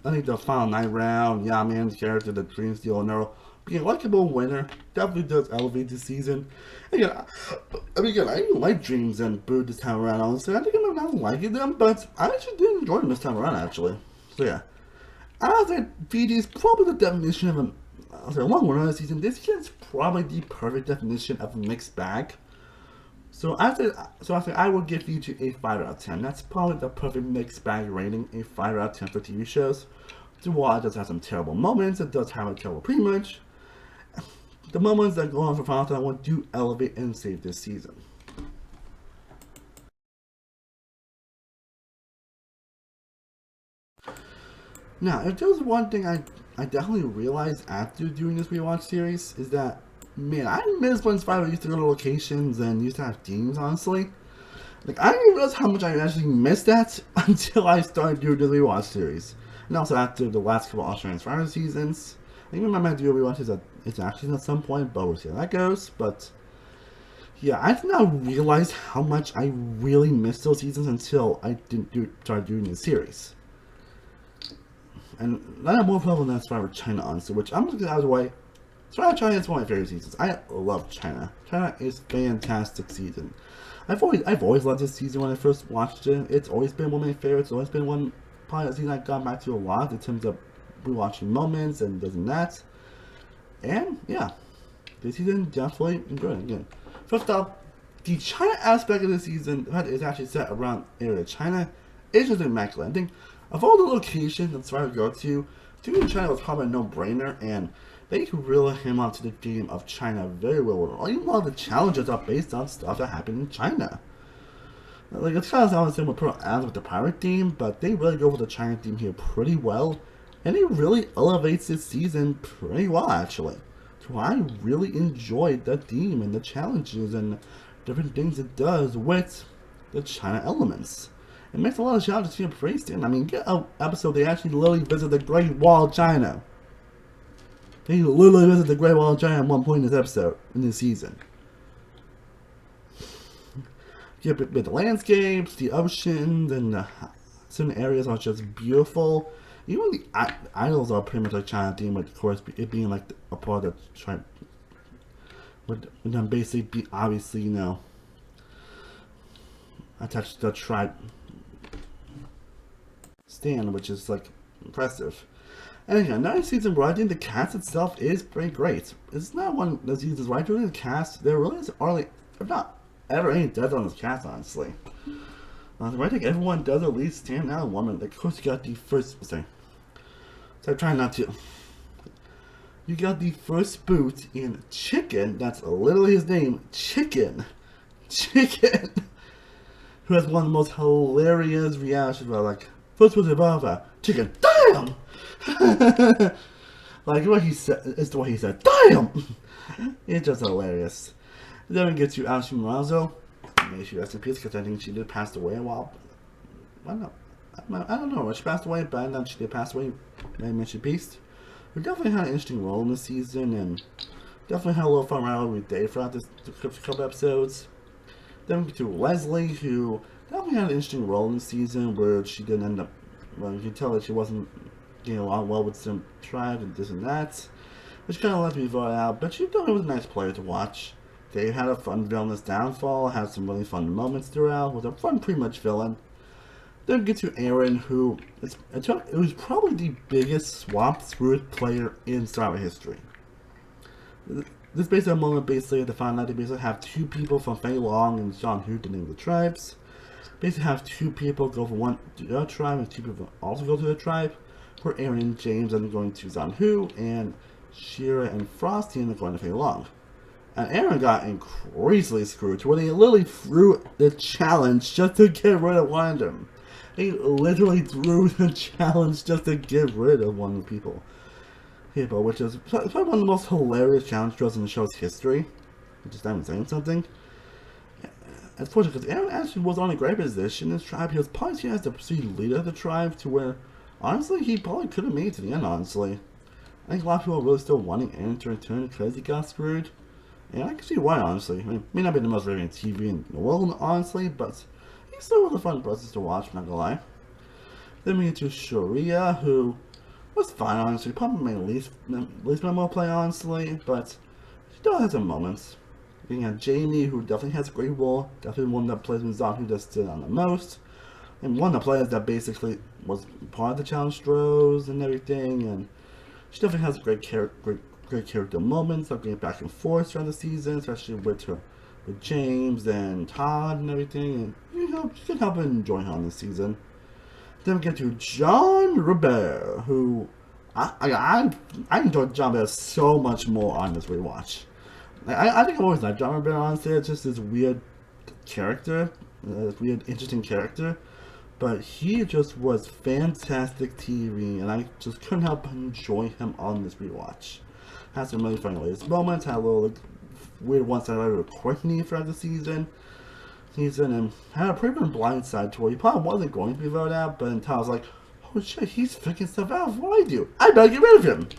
I think the final 9 round, Yaman's character, the Dream Steal and Neural, being a likable winner, definitely does elevate this season. Again, I didn't like Dreams and Boo this time around, honestly. I think I'm not liking them, but I actually did enjoy them this time around, actually. So yeah, I would say Fiji is probably the definition of a long run of the season. This season is probably the perfect definition of a mixed bag. So I think I would give Fiji a 5 out of 10. That's probably the perfect mixed bag rating, a 5 out of 10 for TV shows. So while it does have some terrible moments, it does have a terrible pretty much. The moments that go on for Final Time will do elevate and save this season. Now, if there's one thing I definitely realized after doing this rewatch series is that, man, I miss when Spider used to go to locations and used to have teams, honestly. Like, I didn't realize how much I actually missed that until I started doing the rewatch series. And also after the last couple Australian Spider seasons. I even might do a rewatch is it's actually at some point, but we'll see how that goes. But yeah, I did not realize how much I really missed those seasons until I started doing the series. And that I'm more prevalent than Survivor China, honestly, which I'm just gonna get out of the way. Survivor China is one of my favorite seasons. I love China. China is fantastic season. I've always loved this season when I first watched it. It's always been one of my favorites. It's always been one probably a season I've gone back to a lot in terms of rewatching moments and this and that. And yeah, this season definitely enjoyed it again. First off, the China aspect of the season is actually set around area China. It's just immaculate. I think of all the locations I'm trying to go to, doing China was probably a no-brainer, and they really came onto the theme of China very well. Even a lot of the challenges are based on stuff that happened in China. Like, it's kind of sounding similar with the pirate theme, but they really go for the China theme here pretty well, and it really elevates this season pretty well, actually. So I really enjoyed the theme and the challenges and different things it does with the China elements. It makes a lot of challenges feel pretty stand. I mean, get an episode they actually literally visit the Great Wall of China. They literally visit the Great Wall of China at one point in this episode, in this season. Yeah, but the landscapes, the oceans, and certain areas are just beautiful. Even the idols are pretty much like China theme, with of course it being like a part of the tribe. With them basically obviously, you know, attached to the tribe stand, which is like impressive. And again, another season where I think the cast itself is pretty great. It's not one of those seasons where I do the cast, there really is hardly, if not ever, any deaths on this cast, honestly. I think everyone does at least stand out one minute. Of course, you got the first. Sorry. So I'm trying not to. You got the first boot in Chicken. That's literally his name. Chicken. Chicken. Who has one of the most hilarious reactions where, like, first boot of Chicken. Damn! Like, what he said, it's the way he said, damn! It's just hilarious. Then we get to Ashley Marazzo. May she rest in peace, because I think she did pass away a while. I don't know when she passed away, but I know she did pass away. May she peace. We definitely had an interesting role in this season, and definitely had a little fun around with Dave throughout this couple episodes. Then we get to Leslie, who definitely had an interesting role in the season, where she didn't end up, well, you can tell that she wasn't getting along well with some tribes and this and that, which kind of left me voted out, but she thought it was a nice player to watch. They had a fun villainous downfall, had some really fun moments throughout, was a fun pretty much villain. Then we get to Aaron, who it was probably the biggest swap through player in Star Wars history. This based on a moment basically to find out they basically have two people from Fei Long and John Hu to name the tribes. Basically have two people go from one to the other tribe, and two people also go to the tribe. For Aaron and James ended up going to Zhan Hu, and Shira and Frosty ended up going to Fei Long. And Aaron got increasingly screwed to where they literally threw the challenge just to get rid of one of them. They literally threw the challenge just to get rid of one of the people, which is probably one of the most hilarious challenge draws in the show's history. Just not even saying something. It's fortunate because Aaron actually was on a great position in his tribe. He was probably seen as the perceived leader of the tribe, to where, honestly, he probably could have made it to the end, honestly. I think a lot of people are really still wanting Aaron to return because he got screwed. And I can see why, honestly. I mean, may not be the most rated TV in the world, honestly, but he still was a fun process to watch, not gonna lie. Then we get to Sharia, who was fine, honestly. Probably my least memorable play, honestly, but she still has some moments. You have Jamie, who definitely has a great role. Definitely one that plays with Zon, who does stood on the most. And one of the players that basically was part of the challenge throws and everything. And she definitely has great character moments of getting back and forth throughout the season, especially with James and Todd and everything. And you can help and enjoy her on this season. Then we get to John Robert, who I enjoyed John Robert so much more on this rewatch. I think I've always liked John Robert, honestly. It's just this weird character, this weird, interesting character. But he just was fantastic TV, and I just couldn't help but enjoy him on this rewatch. Had some really funny latest moments, had a little weird one-sided with Courtney throughout the season, and had a pretty much blind side to where he probably wasn't going to be voted out, but until I was like, oh shit, he's figuring stuff out. What do I do? I better get rid of him.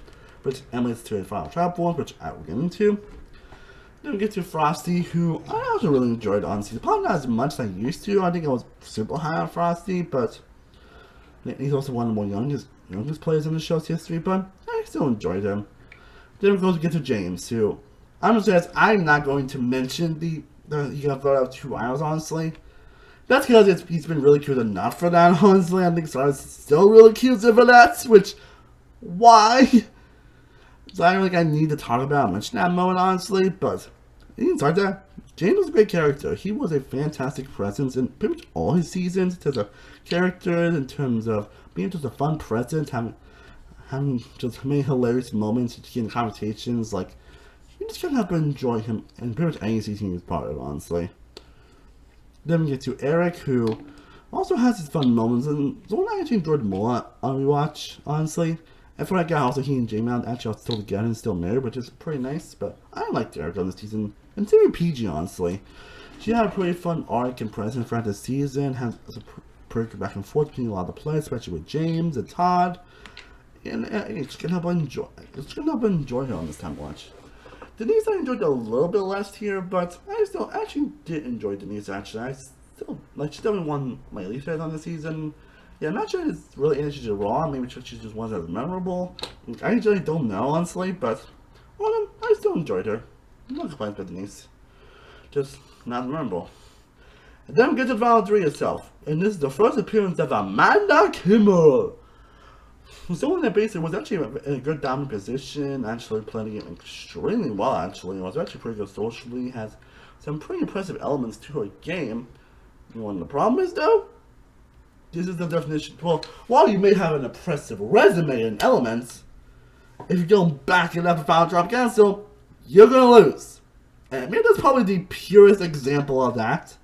Which emulates to a final trap one, which I will get into. Then we get to Frosty, who I also really enjoyed on season. Probably not as much as I used to. I think I was super high on Frosty, but he's also one of the more youngest players in the show's history, but I still enjoyed him. Then we go to get to James, who I'm not going to mention he got voted out 2 hours, honestly. That's because he's been really cute enough for that, honestly. I think Sarah's still really cute for that, which Why? So I don't think I need to talk about mention that moment, honestly, but inside that, James was a great character. He was a fantastic presence in pretty much all his seasons in terms of character, in terms of being just a fun presence, having just many hilarious moments, getting conversations. Like, you just can't help but enjoy him in pretty much any season he was part of, honestly. Then we get to Eric, who also has his fun moments, and the one I actually enjoyed more on Rewatch, honestly. And for that guy, also he and J-Man actually are still together and still married, which is pretty nice, but I liked Eric on this season. And same with PG, honestly. She had a pretty fun arc and presence throughout the season, has a pretty good back and forth between a lot of the players, especially with James and Todd. And it's gonna help enjoy her on this time watch. Denise I enjoyed a little bit last year, but I still actually did enjoy Denise actually. She's definitely one of my least favorites on the season. Yeah, I'm not sure it's really anything to Raw, maybe she just wasn't as memorable. I really don't know honestly, but I still enjoyed her. No complaints about Denise. Just not memorable. And then we get to Round 3 itself, and this is the first appearance of Amanda Kimmel. Someone that basically was actually in a good dominant position, actually playing it extremely well actually. It was actually pretty good socially, has some pretty impressive elements to her game. You know what the problem is though? This is the definition. Well, while you may have an impressive resume and elements, if you don't back it up with Final Drop Cancel, you're gonna lose. And Amanda's probably the purest example of that.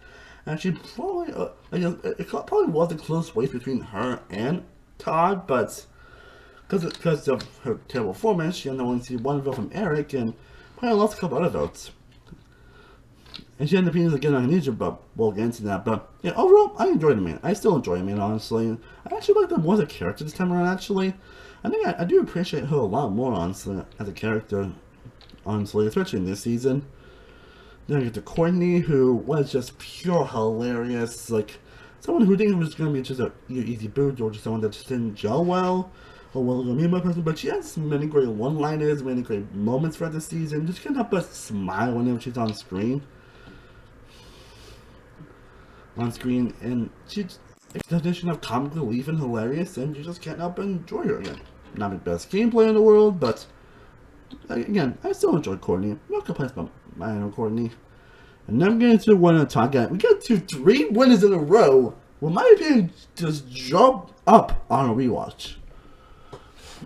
And she probably, it probably was a close race between her and Todd, but because of her terrible performance, she ended up only see one vote from Eric and probably lost a couple other votes. And she ended up being again on Amnesia, but we'll get into that. But yeah, overall, I enjoyed Amanda. I still enjoy Amanda, honestly. I actually like her more as a character this time around, actually. I think I do appreciate her a lot more, honestly, as a character, honestly, especially in this season. Then I get to Courtney, who was just pure hilarious. Like, someone who didn't was going to be just an easy boot or just someone that just didn't gel well. Or well, going to be my person, but she has many great one-liners, many great moments throughout the season. Just can't help but smile whenever she's on screen. And she's a definition of comic relief and hilarious, and you just can't help but enjoy her again. Not the best gameplay in the world, but again, I still enjoy Courtney. No complaints about my own Courtney. And then I'm getting to one of the top guys. We got to 3 winners in a row. Well, my opinion just jump up on a rewatch.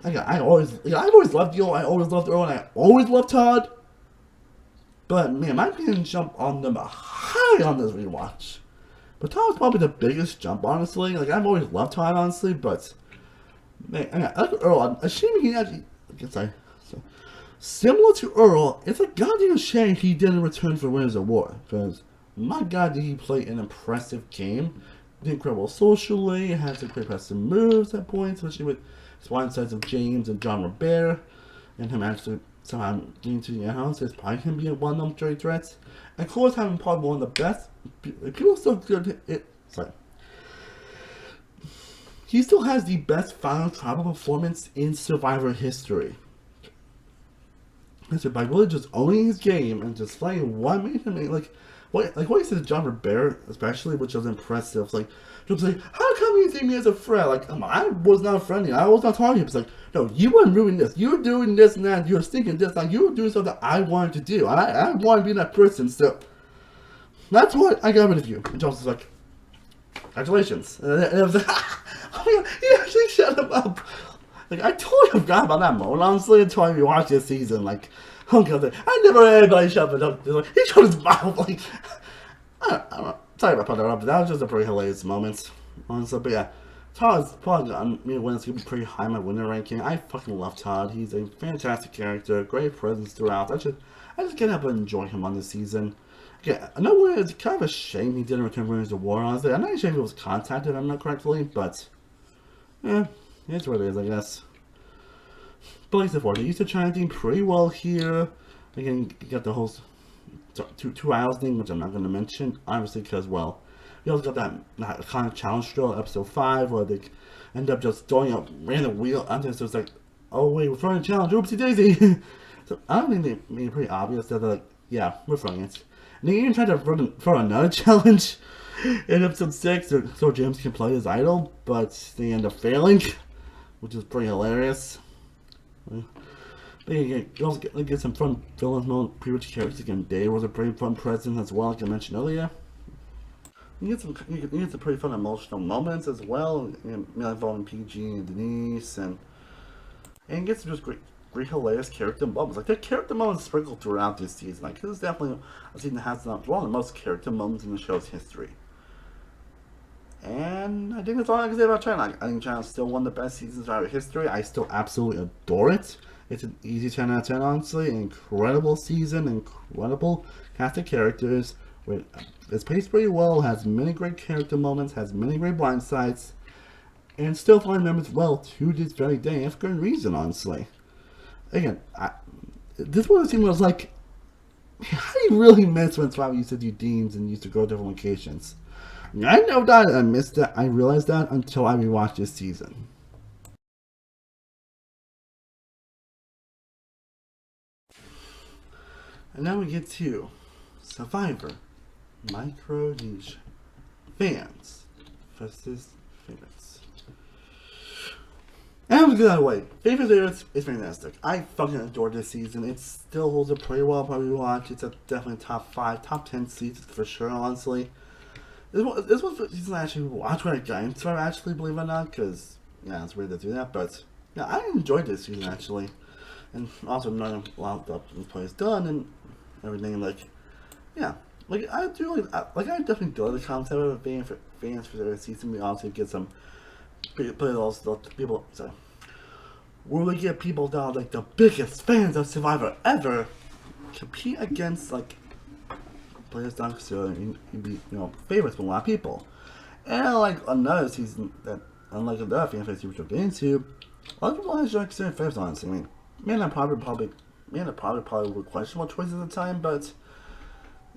I've always loved Yo, I always loved Earl, and I always loved Todd. But man, my opinion jumped on them high on this rewatch. But Todd was probably the biggest jump, honestly. Like, I've always loved Todd, honestly, but man, I like Earl. I'm assuming he actually, similar to Earl, it's a goddamn shame he didn't return for Winners of War, because my god, did he play an impressive game. Did incredible socially, had some great impressive moves at points, especially with his one sides of James and John Robert, and him actually somehow getting to the house is probably him being one of them trade threats. And of course, having probably one of the best. People still good. He still has the best final tribal performance in Survivor history. So by really just owning his game and just playing what made him what he said to John Robert, especially, which was impressive. Like, just like, how come you see me as a friend? Like, I was not friendly. I was not talking. It's like, no, you weren't doing this. You were doing this and that. You were thinking this. Like, you were doing something I wanted to do. I want to be that person. So that's what I got rid of you. And Jones was like, congratulations. And it was like, oh my god, he actually shut him up. Like, I totally forgot about that moment, honestly, until I rewatched this season. Like, oh god, I never heard anybody shut him up. Like, he shut his mouth. Like, I don't know. Sorry about putting that up, but that was just a pretty hilarious moment, honestly. But yeah, Todd's probably gonna be pretty high in my winner ranking. I fucking love Todd. He's a fantastic character, great presence throughout. I just can't help but enjoy him on this season. Yeah, another one, it's kind of a shame he didn't return Winners of War, honestly. I'm not sure if he was contacted, if I'm not correctly, but yeah, it's what it is, I guess. But like I said before, they used to chanting pretty well here. Again, you got the whole two hours thing, which I'm not going to mention, obviously, because, well, we also got that kind of challenge drill, episode 5, where they end up just throwing a random wheel onto it, so it's like, oh wait, we're throwing a challenge, oopsie daisy. So I don't think they made it pretty obvious that they're like, yeah, we're throwing it. And they even tried to throw another challenge in episode 6, so James can play his idol, but they end up failing, which is pretty hilarious. But you also get some fun villains, previous characters. Again, Day was a pretty fun presence as well, like I mentioned earlier. You get some pretty fun emotional moments as well, involving PG and Denise, and you get some just great hilarious character moments. Like there are character moments sprinkled throughout this season. Like this is definitely a season that has one of the most character moments in the show's history. And I think that's all I can say about China. I think China's still one of the best seasons of our history. I still absolutely adore it. It's an easy 10 out of 10, honestly. An incredible season, incredible cast of characters. It's paced pretty well, has many great character moments, has many great blind sides, and still find members well to this very day. And for good reason, honestly. Again, this one seemed was like, I really miss when Survivor used to do deans and used to go to different locations. I know that I missed that. I realized that until I rewatched this season. And now we get to Survivor Micronesia. Fans versus favorites. And we get out of the way. Favorites is fantastic. I fucking adore this season. It still holds up pretty well. Probably watch. It's definitely top 5, top 10 seasons for sure. Honestly, this was the season I actually watched when I got into it. Actually, believe it or not, because yeah, it's weird to do that, but yeah, I enjoyed this season actually, and also knowing a lot of the plays done and everything. Like, yeah, like I definitely do like the concept of fans for the season. We also get some people. Sorry. Where we get people that are like the biggest fans of Survivor ever compete against like players that considered favorites with a lot of people. And like another season that, unlike the other fan favorites we'll get into, a lot of people actually consider favorites. Honestly, I mean, man, I probably would questionable choices at the time, but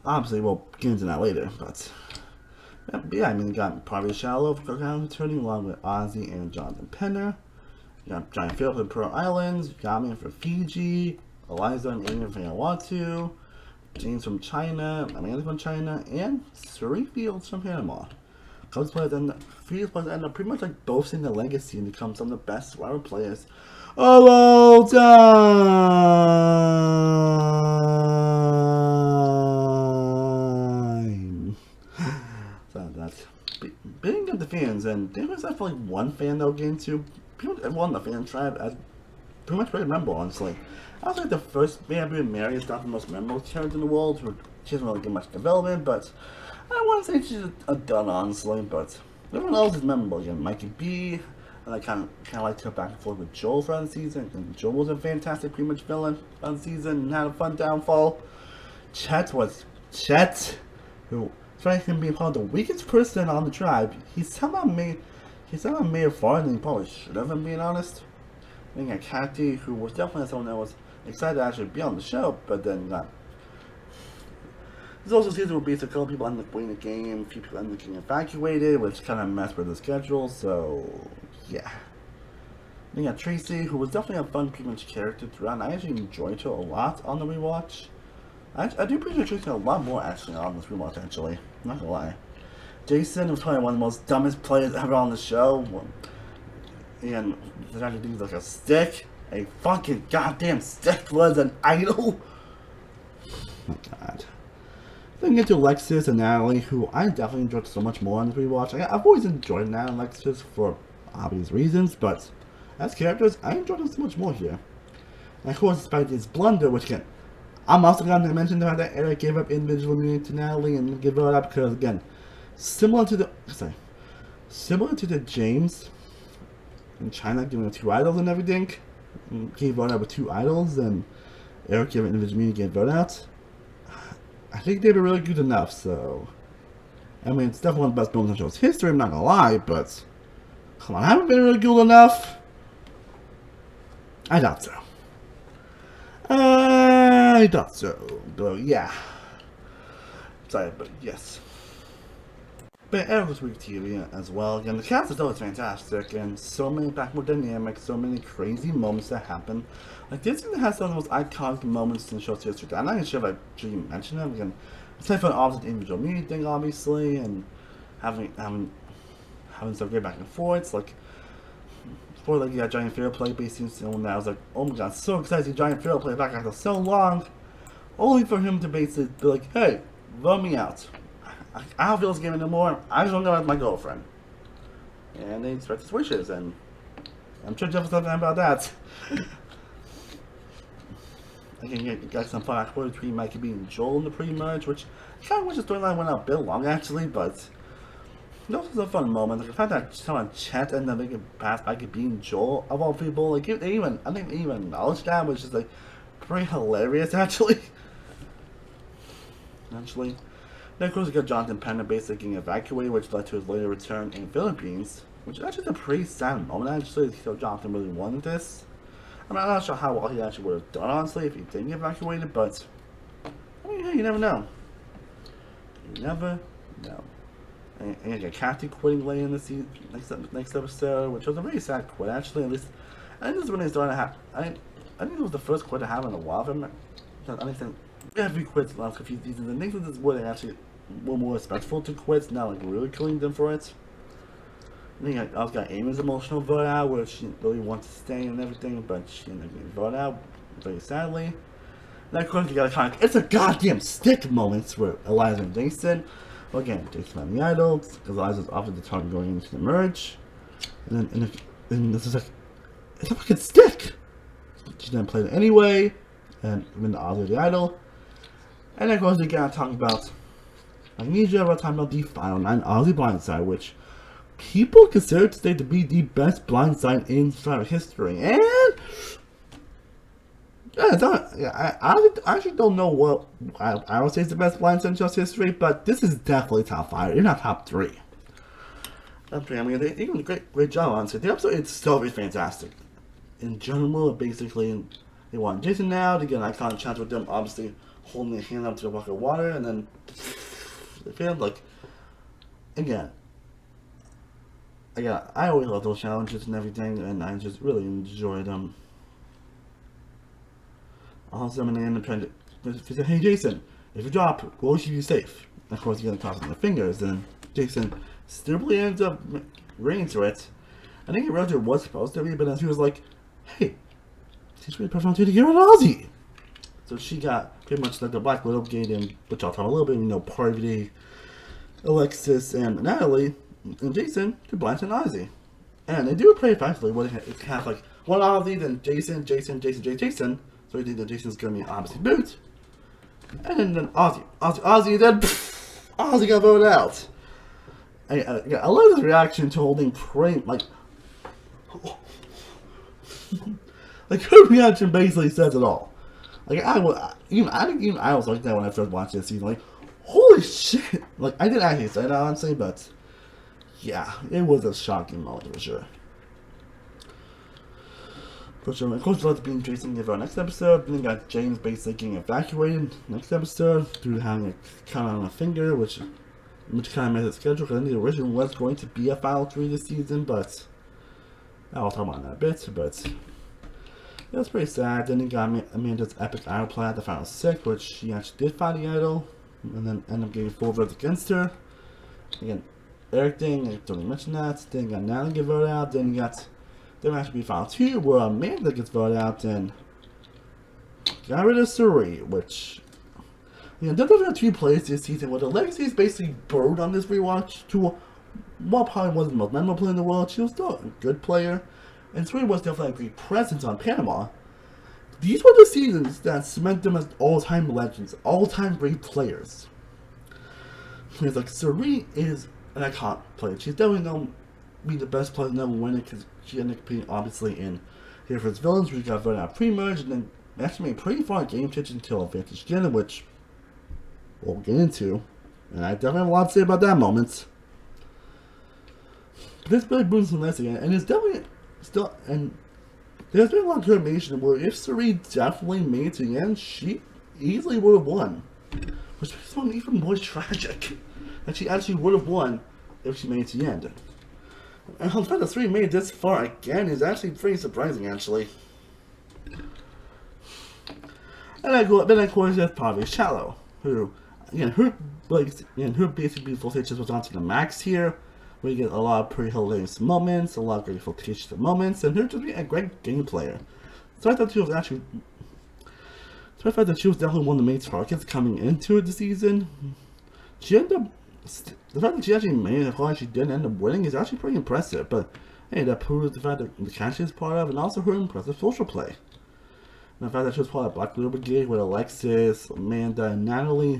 obviously we'll get into that later. But yeah, I mean, you got probably Shallow for Cookhouse returning along with Ozzy and Jonathan Penner. You got Giant Phil for Pearl Islands, Yami for Fiji, Eliza and Amy from Vanuatu, James from China, Amanda from China, and Surrey Fields from Panama. These players end up pretty much like boasting the legacy and become some of the best Survivor players of all time. So that's being of the fans, and there was definitely one fan that will get into. Pretty much everyone in the fan tribe as pretty much very memorable, honestly. I was like the first Mary is not the most memorable character in the world. She doesn't really get much development, but I don't want to say she's a dud, honestly. But everyone else is memorable. Again, Mikey B, and I kind of like to go back and forth with Joel for the season. And Joel was a fantastic, pretty much villain on the season and had a fun downfall. Chet, who despite him being probably the weakest person on the tribe, he somehow made it farther than he probably should have, if being honest. Then you got Kathy, who was definitely someone that was excited to actually be on the show, but then got. There's also a season where basically a couple people end up winning the game, a few people end up getting evacuated, which kind of messed with the schedule, so yeah. Then you got Tracy, who was definitely a fun pretty much character throughout, and I actually enjoyed her a lot on the rewatch. I do appreciate Tracy a lot more actually on this rewatch, actually. I'm not gonna lie. Jason was probably one of the most dumbest players ever on the show. And they tried to do like a stick. A fucking goddamn stick was an idol. Oh my god. Then get to Alexis and Natalie, who I definitely enjoyed so much more on the rewatch. I've always enjoyed Natalie and Alexis for obvious reasons, but as characters, I enjoyed them so much more here. And of course, despite this blunder, which again, I'm also going to mention the fact that Eric gave up individual immunity to Natalie and give her up because again, similar to the James in China giving her 2 idols and everything, gave vote out with 2 idols, and Eric gave individual immunity and gave vote out. I think they were really good enough, so I mean it's definitely one of the best moments in the show's history, I'm not gonna lie, but come on, I haven't been really good enough. I doubt so. But yeah. Sorry, but yes. But Eric was weak TV as well. Again, the cast is always fantastic, and so many backwards dynamics, so many crazy moments that happen. Like this one has some of the most iconic moments in the show's history. I'm not even sure if I should even mention them. Again, aside from the opposite individual immunity thing, obviously, and having some great back and forths, like for like yeah, Giant Fair Play basically someone that I was like, oh my god, so excited to see Giant Fair Play back after so long. Only for him to basically be like, hey, vote me out. I don't feel this game anymore. I just want to go with my girlfriend. And they expect his wishes, and I'm sure Jeff was talking about that. Again, you got some fun action between Mikey B and Joel in the pre-merge, which I kind of wish the storyline went out a bit long actually, but that was a fun moment. Like the fact that someone chat and then they could pass Mikey B and Joel of all people, like I think they even acknowledged that, which is like pretty hilarious actually. Then of course we got Jonathan Pena basically getting evacuated, which led to his later return in Philippines, which is actually a pretty sad moment actually, so Jonathan really wanted this. I'm not sure how well he actually would have done honestly if he didn't get evacuated, but I mean, hey, you never know. You never know. And you got Kathy quitting later in the next episode, which was a really sad quit actually. At least I think this is when they started to have. I think it was the first quit to have in a while. I think every quit's the last few seasons, and I think this is where they actually were more respectful to quits, not like really killing them for it. I think I also got Amy's emotional vote out, where she really wants to stay and everything, but she ended up getting voted out, very sadly. And then of course you got a kind of, it's a goddamn stick moments where Eliza and Jason. Well, again, Jason found the idol, because Eliza's often the target going into the merge. And then this is like, it's a fucking stick! She then played it anyway, and win the odds of the idol. And then of course we got talking about Micronesia, we're talking about the Final 9 Aussie Blindside, which people consider today to be the best blindside in Survivor history. And yeah, I actually don't know what I would say is the best blindside in just history, but this is definitely top 5, if not top 3. Top 3. I mean, they did a great job on it. The episode itself is fantastic. In general, basically, they want Jason now to get an iconic chance with them, obviously holding their hand up to the bucket of water, and then they failed. Like, again, I always love those challenges and everything, and I just really enjoy them. Also, I'm gonna trying to say, hey Jason, if you drop, we'll keep you safe. And of course, you're gonna toss in the fingers, and Jason still ends up running to it. I think he realized it was supposed to be, but then he was like, hey, she's really perfect to get rid of Ozzy. So she got pretty much like the Black Widow gave him, which I'll talk a little bit, Parvati, Alexis, and Natalie, and Jason to Blanche and Ozzy. And they do it pretty effectively. Where they have like one Ozzy, then Jason. So you think that Jason's gonna be obviously boot. And then Ozzy, then Ozzy got voted out. I love his reaction to holding praying, like her reaction basically says it all. Like I think even I was like that when I first watched this season. Like, holy shit! Like I didn't actually say that honestly, but yeah, it was a shocking moment for sure. Of course, let's be Jason give our next episode. Then we got James basically getting evacuated next episode due to having a count on a finger, which kind of made the schedule. Because I think the original was going to be a final 3 this season, but I'll talk about that a bit. But it was pretty sad. Then you got Amanda's epic idol play at the final 6, which she actually did find the idol, and then ended up getting 4 votes against her. Again, Eric thing, I don't mention that. Then you got Natalie get voted out. Then you got there might be final 2 where Amanda gets voted out and got rid of Suri, which there are 2 players this season where the legacy is basically burned on this rewatch to what probably wasn't the most memorable player in the world. She was still a good player, and Suri was definitely a great presence on Panama. These were the seasons that cement them as all-time legends, all-time great players. It's like Suri is an iconic player. She's definitely going to be the best player to never win it because she ended up being obviously in Here for His Villains, we got voted out pre-merge, and then actually made pretty far game change until Advantage Again, which we'll get into. And I definitely have a lot to say about that moment. But this really brings some lesson again, and it's definitely still, and there's been a lot of confirmation where if Suri definitely made it to the end, she easily would have won. Which makes it even more tragic that she actually would have won if she made it to the end. And the fact that Suri made it this far again is actually pretty surprising, actually. And then of course there's Pavi Shallow, who, again, her basically full just was onto the max here, We get a lot of pretty hilarious moments, a lot of great flirtatious moments, and her just being a great game player. So I thought she was actually. So I thought that she was definitely one of the main targets coming into the season. She ended up. The fact that she actually made it, how she did end up winning is actually pretty impressive. But hey, that proves the fact that the catch is part of, and also her impressive social play. And the fact that she was part of Black Widow Brigade with Alexis, Amanda, and Natalie,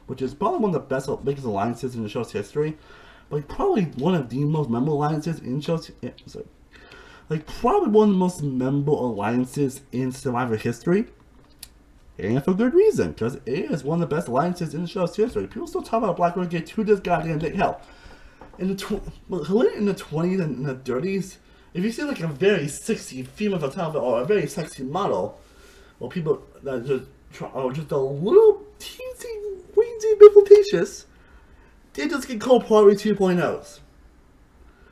which is probably one of the biggest alliances in the show's history. Like, probably one of the most memorable alliances in show's. Like, probably one of the most memorable alliances in Survivor history. And for good reason, because it is one of the best alliances in the show's history. People still talk about Black Widow to this goddamn day. Hell, in the 20s and in the 30s, if you see like a very sexy female photographer or a very sexy model, or people that are just a little teensy, weensy, bit flirtatious, they just get called Party 2.0s.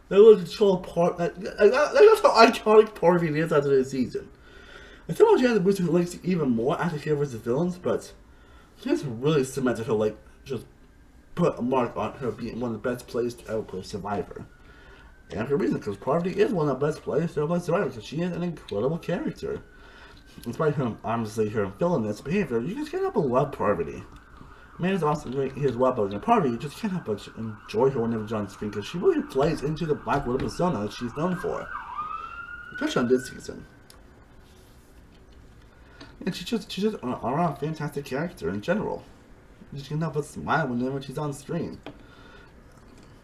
They will control part. That's how iconic Party is after this season. And somehow she had to boost her links even more after she versus villains, but she just really cemented her, like, just put a mark on her being one of the best players to ever play Survivor. And for a reason, because Parvati is one of the best players to ever play Survivor, because she is an incredible character. Despite her, honestly, her villainous behavior, you just can't help but love Parvati. Man is also great as well, but in Parvati, you just can't help but enjoy her whenever she's on screen, because she really plays into the Black Widow persona that she's known for. Especially on this season. And she's just an all-around fantastic character in general. You just can't help but smile whenever she's on screen.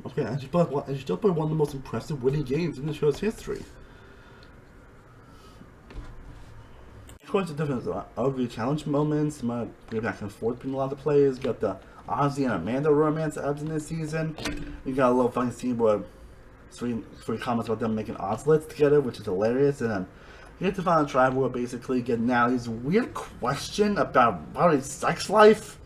Okay, and she still played one of the most impressive winning games in the show's history. Of course, the difference ugly challenge moments, my back and forth between a lot of the players. You got the Ozzy and Amanda romance abs in this season. You got a little funny scene where three comments about them making omelets together, which is hilarious, and then you get to find a tribe where basically get Natalie's weird question about his sex life,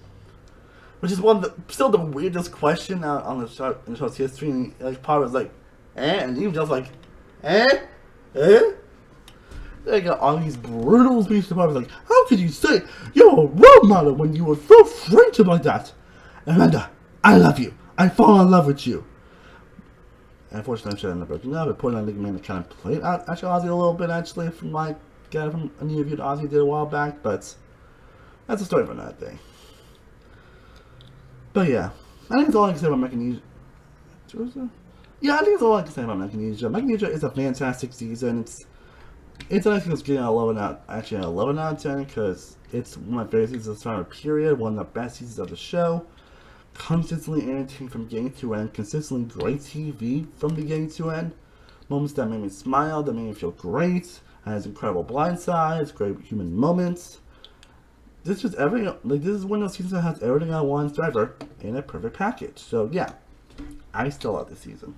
which is still the weirdest question on the show, in the show's history. And like Power was like, and even just like, They got all these brutal speeches. Power was like, how could you say you're a role model when you were so friendship like that? Amanda, I love you. I fall in love with you. Unfortunately, she ended up breaking up. But Portland League Man kind of played out actually Ozzy a little bit, actually, from my get from an interview that Ozzy did a while back. But that's a story for another day. But yeah, I think that's all I can say about Micronesia. Yeah, I think that's all I can say about Micronesia. Micronesia is a fantastic season. It's actually getting an 11 out of 10 because it's one of my favorite seasons of the summer period. One of the best seasons of the show. Consistently entertaining from beginning to end, consistently great TV from beginning to end. Moments that made me smile, that made me feel great, has incredible blind sides, great human moments. This is one of those seasons that has everything I want in Survivor in a perfect package. So yeah, I still love this season.